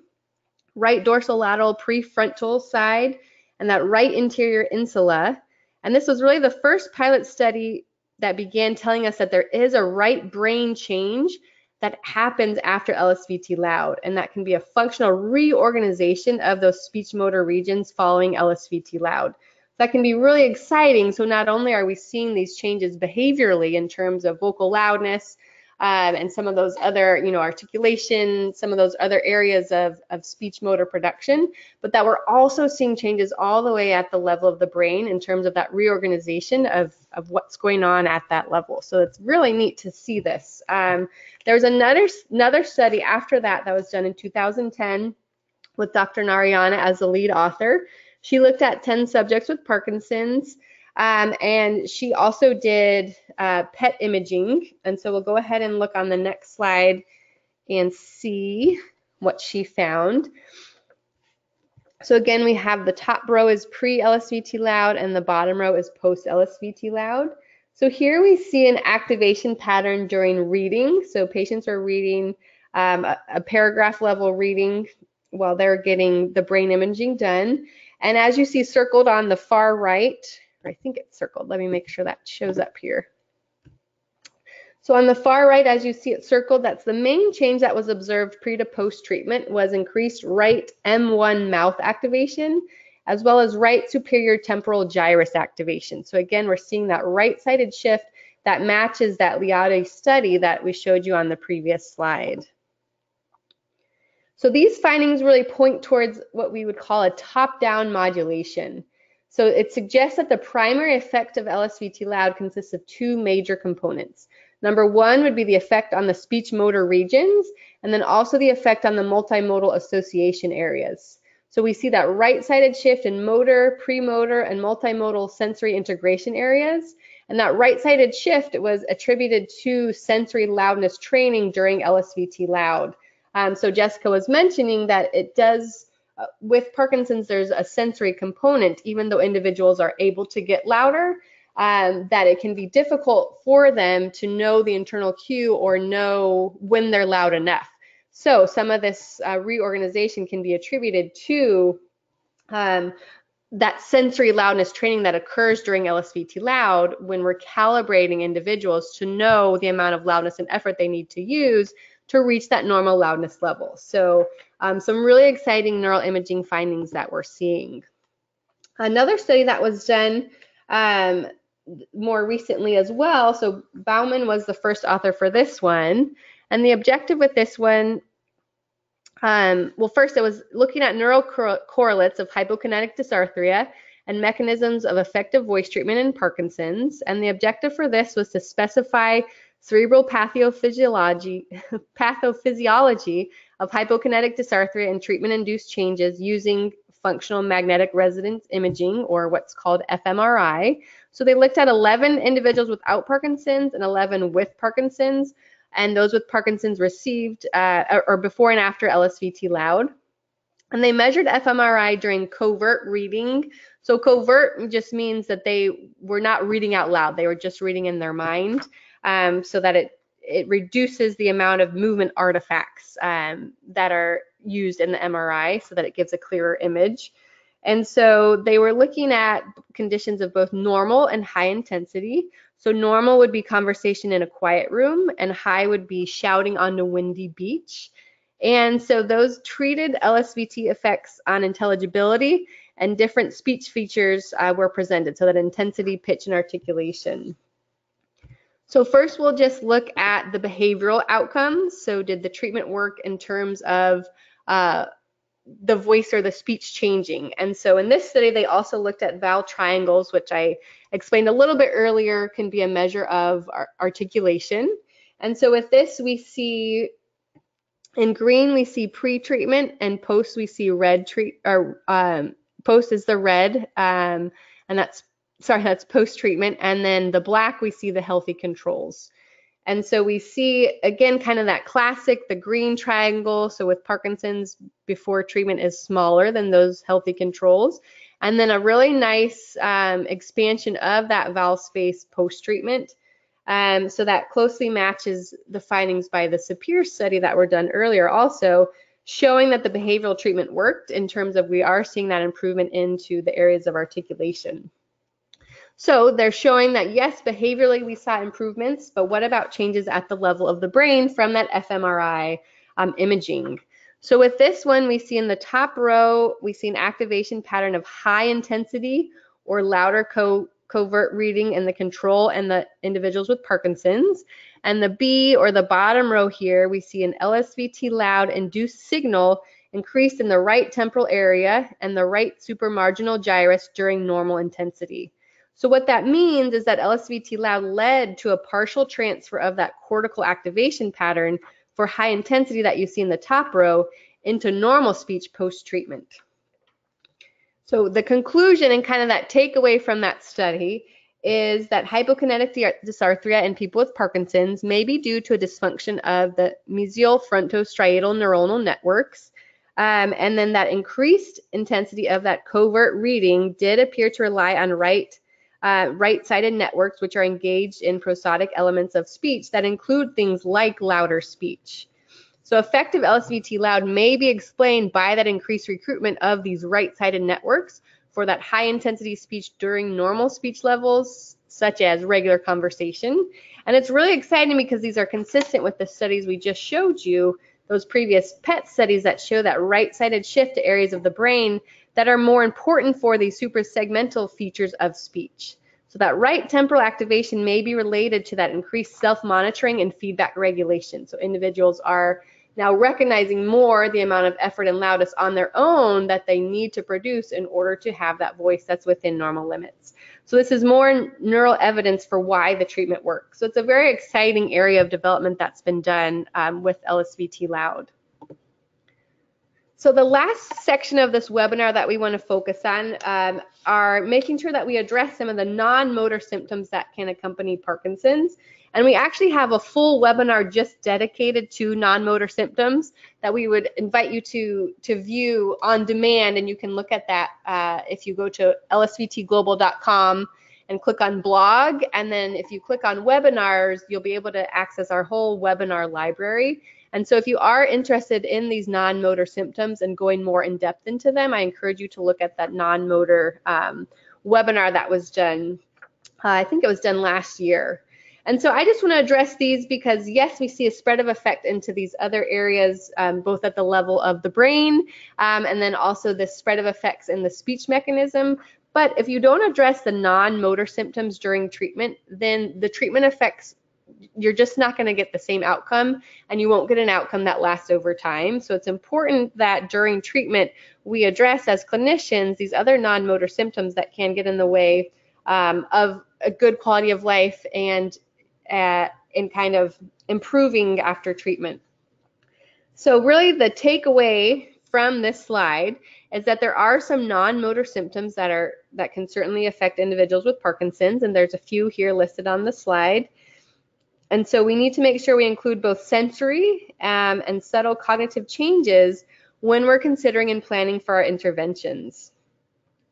right dorsolateral prefrontal side, and that right interior insula. And this was really the first pilot study that began telling us that there is a right brain change that happens after LSVT loud, and that can be a functional reorganization of those speech motor regions following LSVT loud. That can be really exciting. So not only are we seeing these changes behaviorally in terms of vocal loudness and some of those other, articulation, some of those other areas of speech motor production, but that we're also seeing changes all the way at the level of the brain in terms of that reorganization of what's going on at that level. So it's really neat to see this. There was another study after that was done in 2010 with Dr. Narayana as the lead author. She looked at 10 subjects with Parkinson's, and she also did PET imaging. And so we'll go ahead and look on the next slide and see what she found. So again, we have the top row is pre-LSVT loud and the bottom row is post-LSVT loud. So here we see an activation pattern during reading. So patients are reading a paragraph level reading while they're getting the brain imaging done. And as you see circled on the far right, or I think it's circled, let me make sure that shows up here. So on the far right, as you see it circled, that's the main change that was observed pre to post treatment was increased right M1 mouth activation, as well as right superior temporal gyrus activation. So again, we're seeing that right-sided shift that matches that Liotti study that we showed you on the previous slide. So these findings really point towards what we would call a top-down modulation. So it suggests that the primary effect of LSVT loud consists of two major components. Number one would be the effect on the speech motor regions, and then also the effect on the multimodal association areas. So we see that right-sided shift in motor, premotor, and multimodal sensory integration areas. And that right-sided shift was attributed to sensory loudness training during LSVT loud. So Jessica was mentioning that it does, with Parkinson's, there's a sensory component, even though individuals are able to get louder, that it can be difficult for them to know the internal cue or know when they're loud enough. So some of this reorganization can be attributed to that sensory loudness training that occurs during LSVT loud when we're calibrating individuals to know the amount of loudness and effort they need to use to reach that normal loudness level. So some really exciting neural imaging findings that we're seeing. Another study that was done more recently as well, so Bauman was the first author for this one, and the objective with this one, well, first it was looking at neural correlates of hypokinetic dysarthria and mechanisms of effective voice treatment in Parkinson's, and the objective for this was to specify cerebral pathophysiology of hypokinetic dysarthria and treatment-induced changes using functional magnetic resonance imaging, or what's called fMRI. So they looked at 11 individuals without Parkinson's and 11 with Parkinson's, and those with Parkinson's received or before and after LSVT loud. And they measured fMRI during covert reading. So covert just means that they were not reading out loud, they were just reading in their mind. So that it reduces the amount of movement artifacts that are used in the MRI so that it gives a clearer image. And so they were looking at conditions of both normal and high intensity. So normal would be conversation in a quiet room, and high would be shouting on a windy beach. And so those treated LSVT effects on intelligibility, and different speech features were presented, so that intensity, pitch, and articulation. So first we'll just look at the behavioral outcomes. So did the treatment work in terms of the voice or the speech changing? And so in this study, they also looked at vowel triangles, which I explained a little bit earlier can be a measure of articulation. And so with this, we see in green, we see pre-treatment, and post we see red post is the red, and that's post-treatment, and then the black we see the healthy controls. And so we see, again, kind of that classic, the green triangle. So with Parkinson's, before treatment is smaller than those healthy controls. And then a really nice expansion of that valve space post-treatment. So that closely matches the findings by the Sapir study that were done earlier also, showing that the behavioral treatment worked in terms of we are seeing that improvement into the areas of articulation. So they're showing that yes, behaviorally we saw improvements, but what about changes at the level of the brain from that fMRI imaging? So with this one, we see in the top row, we see an activation pattern of high intensity or louder covert reading in the control and the individuals with Parkinson's. And the B, or the bottom row here, we see an LSVT loud induced signal increased in the right temporal area and the right supramarginal gyrus during normal intensity. So what that means is that LSVT loud led to a partial transfer of that cortical activation pattern for high intensity that you see in the top row into normal speech post-treatment. So the conclusion and kind of that takeaway from that study is that hypokinetic dysarthria in people with Parkinson's may be due to a dysfunction of the mesial frontostriatal neuronal networks. And then that increased intensity of that covert reading did appear to rely on right-sided networks, which are engaged in prosodic elements of speech that include things like louder speech. So effective LSVT loud may be explained by that increased recruitment of these right-sided networks for that high-intensity speech during normal speech levels, such as regular conversation. And it's really exciting because these are consistent with the studies we just showed you, those previous PET studies that show that right-sided shift to areas of the brain that are more important for these suprasegmental features of speech. So that right temporal activation may be related to that increased self-monitoring and feedback regulation. So individuals are now recognizing more the amount of effort and loudness on their own that they need to produce in order to have that voice that's within normal limits. So this is more neural evidence for why the treatment works. So it's a very exciting area of development that's been done with LSVT loud. So the last section of this webinar that we want to focus on are making sure that we address some of the non-motor symptoms that can accompany Parkinson's. And we actually have a full webinar just dedicated to non-motor symptoms that we would invite you to view on demand. And you can look at that if you go to lsvtglobal.com and click on blog. And then if you click on webinars, you'll be able to access our whole webinar library. And so if you are interested in these non-motor symptoms and going more in depth into them, I encourage you to look at that non-motor webinar that was done, I think it was done last year. And so I just want to address these because yes, we see a spread of effect into these other areas, both at the level of the brain and then also the spread of effects in the speech mechanism. But if you don't address the non-motor symptoms during treatment, then the treatment effects, you're just not going to get the same outcome and you won't get an outcome that lasts over time. So it's important that during treatment we address as clinicians these other non-motor symptoms that can get in the way of a good quality of life and in kind of improving after treatment. So really the takeaway from this slide is that there are some non-motor symptoms that can certainly affect individuals with Parkinson's, and there's a few here listed on the slide. And so we need to make sure we include both sensory and subtle cognitive changes when we're considering and planning for our interventions.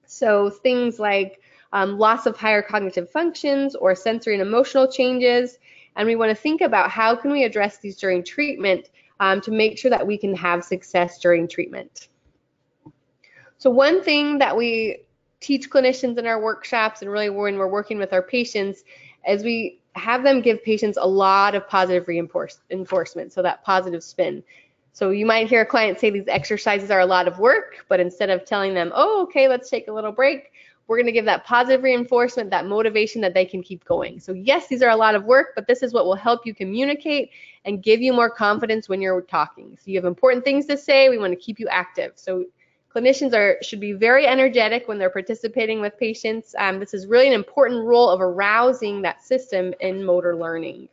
So things like loss of higher cognitive functions or sensory and emotional changes. And we want to think about how can we address these during treatment to make sure that we can have success during treatment. So one thing that we teach clinicians in our workshops and really when we're working with our patients is we have them give patients a lot of positive reinforcement, so that positive spin. So you might hear a client say these exercises are a lot of work, but instead of telling them, oh, okay, let's take a little break, we're going to give that positive reinforcement, that motivation that they can keep going. So yes, these are a lot of work, but this is what will help you communicate and give you more confidence when you're talking. So you have important things to say, we want to keep you active. So clinicians should be very energetic when they're participating with patients. This is really an important role of arousing that system in motor learning.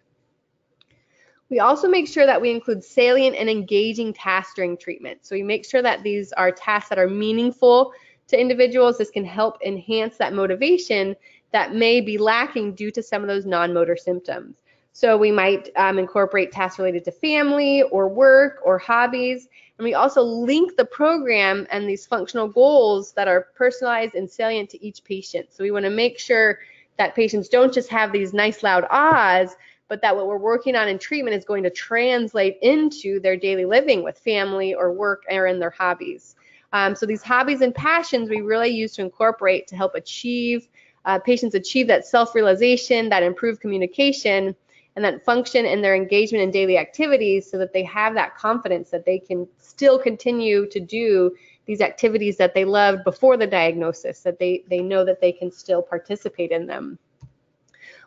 We also make sure that we include salient and engaging tasks during treatment. So we make sure that these are tasks that are meaningful to individuals. This can help enhance that motivation that may be lacking due to some of those non-motor symptoms. So we might incorporate tasks related to family or work or hobbies. And we also link the program and these functional goals that are personalized and salient to each patient. So we want to make sure that patients don't just have these nice loud ahs, but that what we're working on in treatment is going to translate into their daily living with family or work or in their hobbies. So these hobbies and passions we really use to incorporate to help patients achieve that self-realization, that improved communication, and that function in their engagement in daily activities, so that they have that confidence that they can still continue to do these activities that they loved before the diagnosis, that they know that they can still participate in them.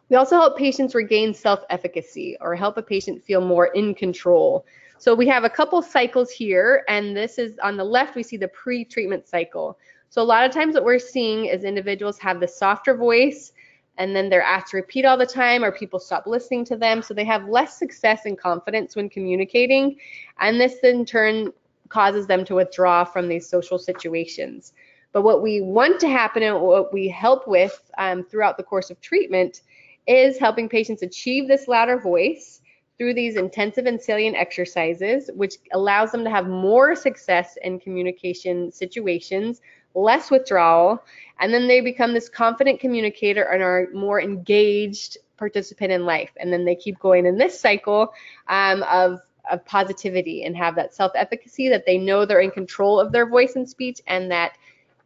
We also help patients regain self-efficacy, or help a patient feel more in control. So we have a couple cycles here, and this is on the left, we see the pre-treatment cycle. So a lot of times what we're seeing is individuals have the softer voice, and then they're asked to repeat all the time, or people stop listening to them, so they have less success and confidence when communicating, and this in turn causes them to withdraw from these social situations. But what we want to happen, and what we help with throughout the course of treatment, is helping patients achieve this louder voice through these intensive and salient exercises, which allows them to have more success in communication situations, less withdrawal, and then they become this confident communicator and are more engaged participant in life. And then they keep going in this cycle of positivity, and have that self-efficacy, that they know they're in control of their voice and speech, and that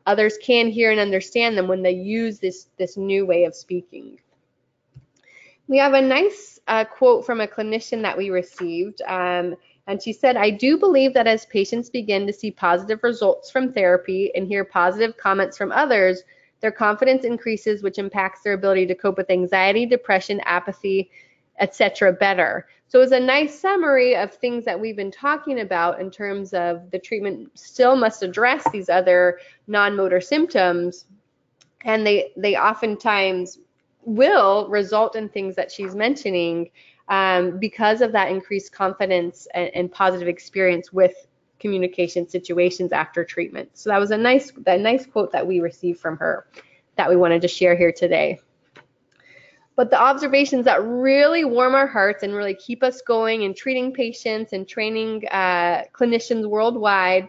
others can hear and understand them when they use this new way of speaking. We have a nice quote from a clinician that we received, and she said, "I do believe that as patients begin to see positive results from therapy and hear positive comments from others, their confidence increases, which impacts their ability to cope with anxiety, depression, apathy, etc. better." So it's a nice summary of things that we've been talking about in terms of the treatment still must address these other non-motor symptoms, and they oftentimes will result in things that she's mentioning because of that increased confidence and positive experience with communication situations after treatment. So that was a nice quote that we received from her that we wanted to share here today. But the observations that really warm our hearts and really keep us going in treating patients and training clinicians worldwide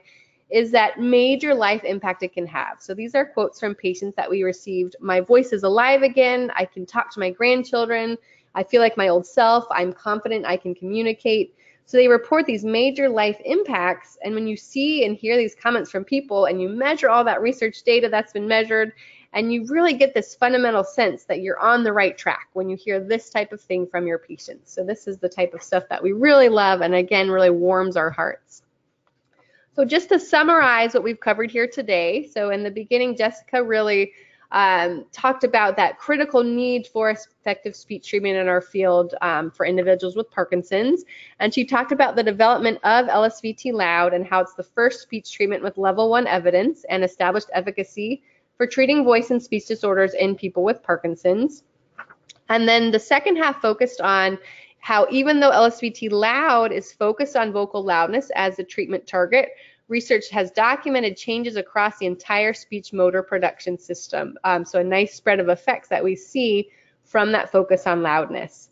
is that major life impact it can have. So these are quotes from patients that we received. "My voice is alive again. I can talk to my grandchildren. I feel like my old self. I'm confident I can communicate." So they report these major life impacts, and when you see and hear these comments from people and you measure all that research data that's been measured, and you really get this fundamental sense that you're on the right track when you hear this type of thing from your patients. So this is the type of stuff that we really love, and again, really warms our hearts. So just to summarize what we've covered here today, so in the beginning, Jessica really talked about that critical need for effective speech treatment in our field for individuals with Parkinson's, and she talked about the development of LSVT LOUD and how it's the first speech treatment with level 1 evidence and established efficacy for treating voice and speech disorders in people with Parkinson's. And then the second half focused on how even though LSVT LOUD is focused on vocal loudness as the treatment target, research has documented changes across the entire speech motor production system. So a nice spread of effects that we see from that focus on loudness.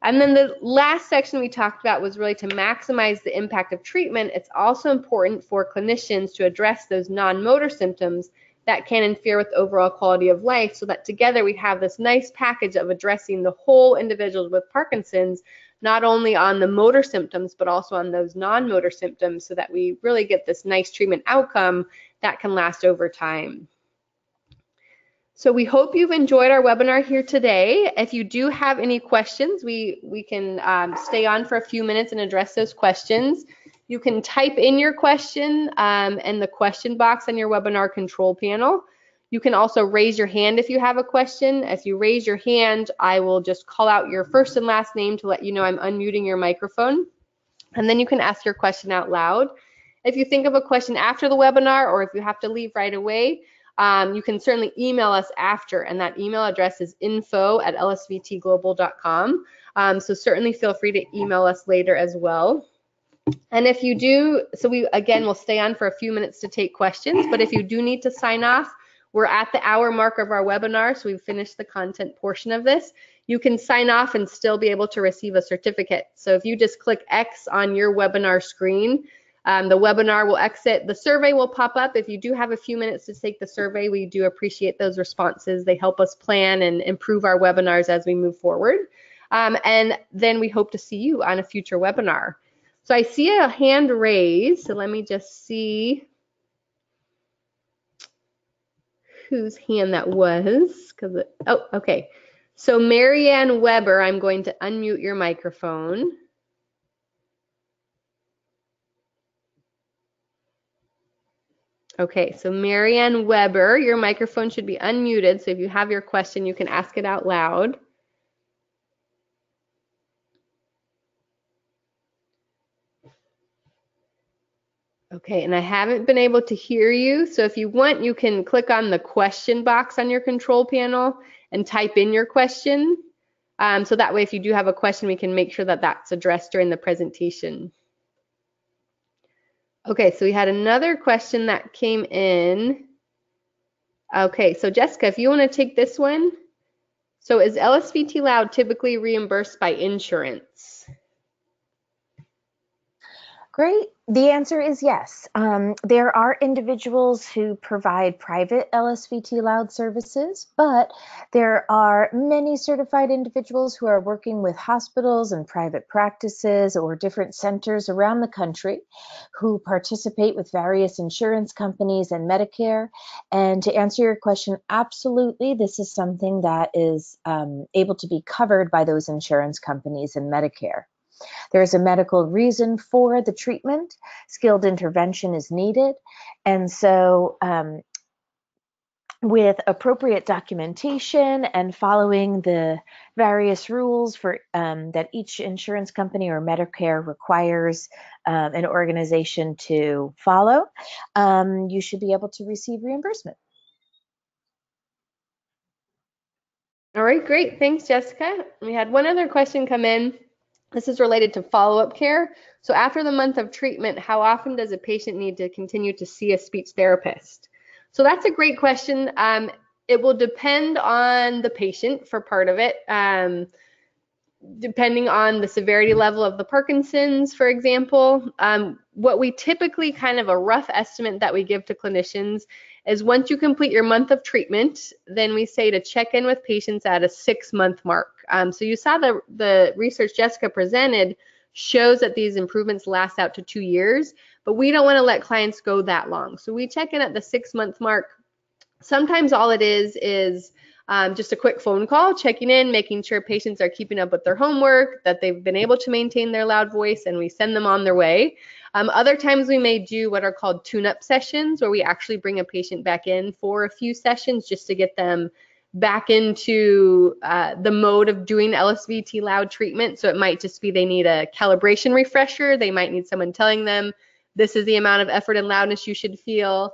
And then the last section we talked about was really to maximize the impact of treatment. It's also important for clinicians to address those non-motor symptoms that can interfere with overall quality of life, so that together we have this nice package of addressing the whole individuals with Parkinson's, not only on the motor symptoms, but also on those non-motor symptoms, so that we really get this nice treatment outcome that can last over time. So we hope you've enjoyed our webinar here today. If you do have any questions, we can stay on for a few minutes and address those questions. You can type in your question in the question box on your webinar control panel. You can also raise your hand if you have a question. If you raise your hand, I will just call out your first and last name to let you know I'm unmuting your microphone. And then you can ask your question out loud. If you think of a question after the webinar, or if you have to leave right away, you can certainly email us after, and that email address is info@lsvtglobal.com. So certainly feel free to email us later as well. And if you do, so we again will stay on for a few minutes to take questions, but if you do need to sign off, we're at the hour mark of our webinar, so we've finished the content portion of this. You can sign off and still be able to receive a certificate. So if you just click X on your webinar screen, the webinar will exit. The survey will pop up. If you do have a few minutes to take the survey, we do appreciate those responses. They help us plan and improve our webinars as we move forward. And then we hope to see you on a future webinar. So I see a hand raised, so let me just see whose hand that was. Oh, okay. So Marianne Weber, I'm going to unmute your microphone. Okay, so Marianne Weber, your microphone should be unmuted, so if you have your question, you can ask it out loud. Okay, and I haven't been able to hear you, so if you want, you can click on the question box on your control panel and type in your question. So that way, if you do have a question, we can make sure that that's addressed during the presentation. Okay, so we had another question that came in. Okay, so Jessica, if you want to take this one. So is LSVT LOUD typically reimbursed by insurance? Great. The answer is yes. There are individuals who provide private LSVT LOUD services, but there are many certified individuals who are working with hospitals and private practices or different centers around the country who participate with various insurance companies and Medicare. And to answer your question, absolutely, this is something that is able to be covered by those insurance companies and Medicare. There's a medical reason for the treatment. Skilled intervention is needed. And so with appropriate documentation and following the various rules for that each insurance company or Medicare requires an organization to follow, you should be able to receive reimbursement. All right, great. Thanks, Jessica. We had one other question come in. This is related to follow-up care. So after the month of treatment, how often does a patient need to continue to see a speech therapist? So that's a great question. It will depend on the patient for part of it. Depending on the severity level of the Parkinson's, for example. What we typically, kind of a rough estimate that we give to clinicians is once you complete your month of treatment, then we say to check in with patients at a 6-month mark. So you saw the research Jessica presented shows that these improvements last out to 2 years, but we don't want to let clients go that long. So we check in at the 6-month mark. Sometimes all it is just a quick phone call, checking in, making sure patients are keeping up with their homework, that they've been able to maintain their loud voice, and we send them on their way. Other times we may do what are called tune-up sessions, where we actually bring a patient back in for a few sessions just to get them back into the mode of doing LSVT loud treatment. So it might just be they need a calibration refresher. They might need someone telling them this is the amount of effort and loudness you should feel.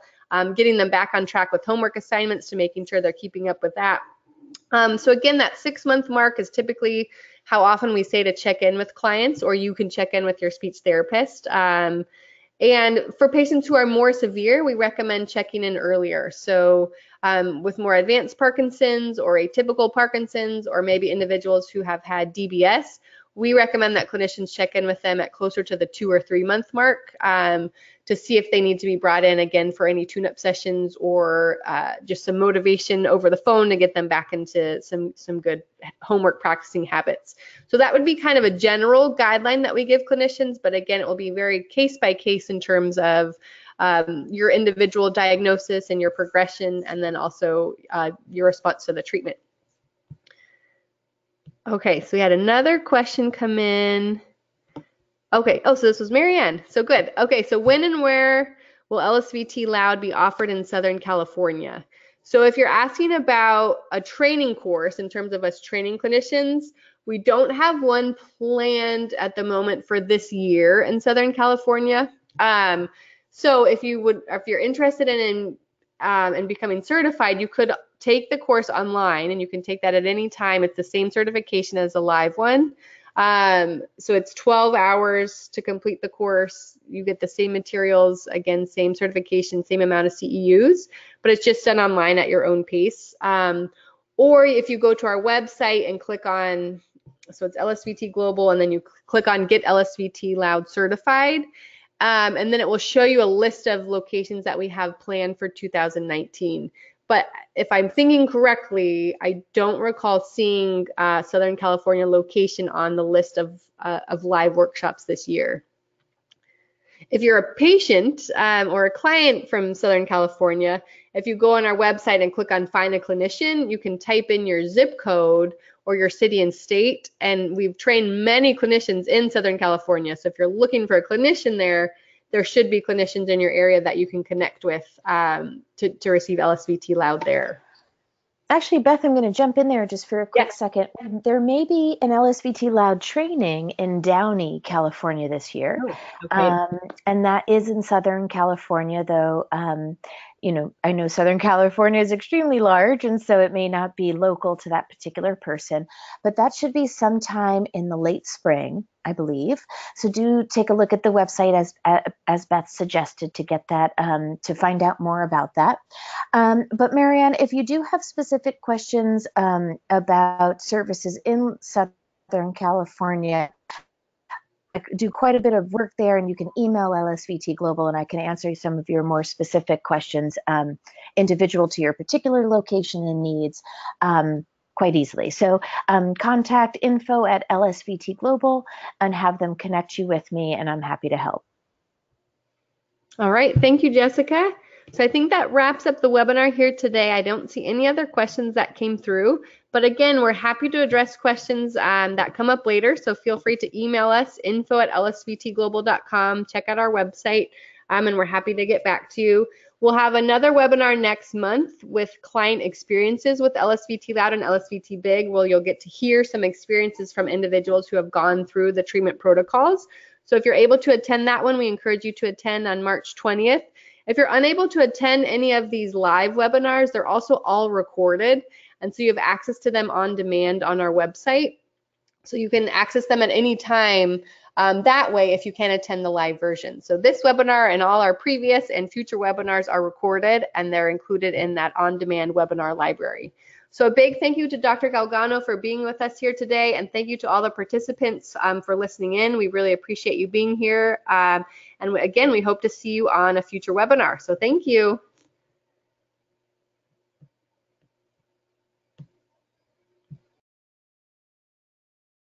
Getting them back on track with homework assignments to making sure they're keeping up with that. So again, that 6-month mark is typically how often we say to check in with clients, or you can check in with your speech therapist. And for patients who are more severe, we recommend checking in earlier. So with more advanced Parkinson's or atypical Parkinson's, or maybe individuals who have had DBS, we recommend that clinicians check in with them at closer to the 2 or 3 month mark to see if they need to be brought in again for any tune-up sessions or just some motivation over the phone to get them back into some good homework practicing habits. So that would be kind of a general guideline that we give clinicians, but again, it will be very case by case in terms of your individual diagnosis and your progression, and then also your response to the treatment. Okay, so we had another question come in. Okay, oh, so this was Marianne. So good. Okay, so when and where will LSVT LOUD be offered in Southern California? So if you're asking about a training course in terms of us training clinicians, we don't have one planned at the moment for this year in Southern California. So if you're interested in becoming certified, you could take the course online, and you can take that at any time. It's the same certification as a live one. So it's 12 hours to complete the course. You get the same materials, again, same certification, same amount of CEUs, but it's just done online at your own pace. Or if you go to our website and click on, so it's LSVT Global, and then you click on Get LSVT LOUD Certified, and then it will show you a list of locations that we have planned for 2019. But if I'm thinking correctly, I don't recall seeing Southern California location on the list of live workshops this year. If you're a patient or a client from Southern California, if you go on our website and click on Find a Clinician, you can type in your zip code or your city and state, and we've trained many clinicians in Southern California. So if you're looking for a clinician there should be clinicians in your area that you can connect with to receive LSVT LOUD there. Actually, Beth, I'm going to jump in there just for a quick second. There may be an LSVT LOUD training in Downey, California this year. Oh, okay. And that is in Southern California, though. You know, I know Southern California is extremely large, and so it may not be local to that particular person, but that should be sometime in the late spring, I believe. So do take a look at the website as Beth suggested to get that, to find out more about that. But Marianne, if you do have specific questions about services in Southern California, I do quite a bit of work there, and you can email LSVT Global and I can answer some of your more specific questions individual to your particular location and needs quite easily. So contact info at LSVT Global and have them connect you with me, and I'm happy to help. All right, thank you, Jessica. So I think that wraps up the webinar here today. I don't see any other questions that came through, but again, we're happy to address questions that come up later. So feel free to email us, info@lsvtglobal.com, check out our website, and we're happy to get back to you. We'll have another webinar next month with client experiences with LSVT LOUD and LSVT Big, where you'll get to hear some experiences from individuals who have gone through the treatment protocols. So if you're able to attend that one, we encourage you to attend on March 20th. If you're unable to attend any of these live webinars, they're also all recorded, and so you have access to them on demand on our website. So you can access them at any time that way if you can't attend the live version. So this webinar and all our previous and future webinars are recorded, and they're included in that on-demand webinar library. So a big thank you to Dr. Galgano for being with us here today, and thank you to all the participants for listening in. We really appreciate you being here. And again, we hope to see you on a future webinar. So thank you.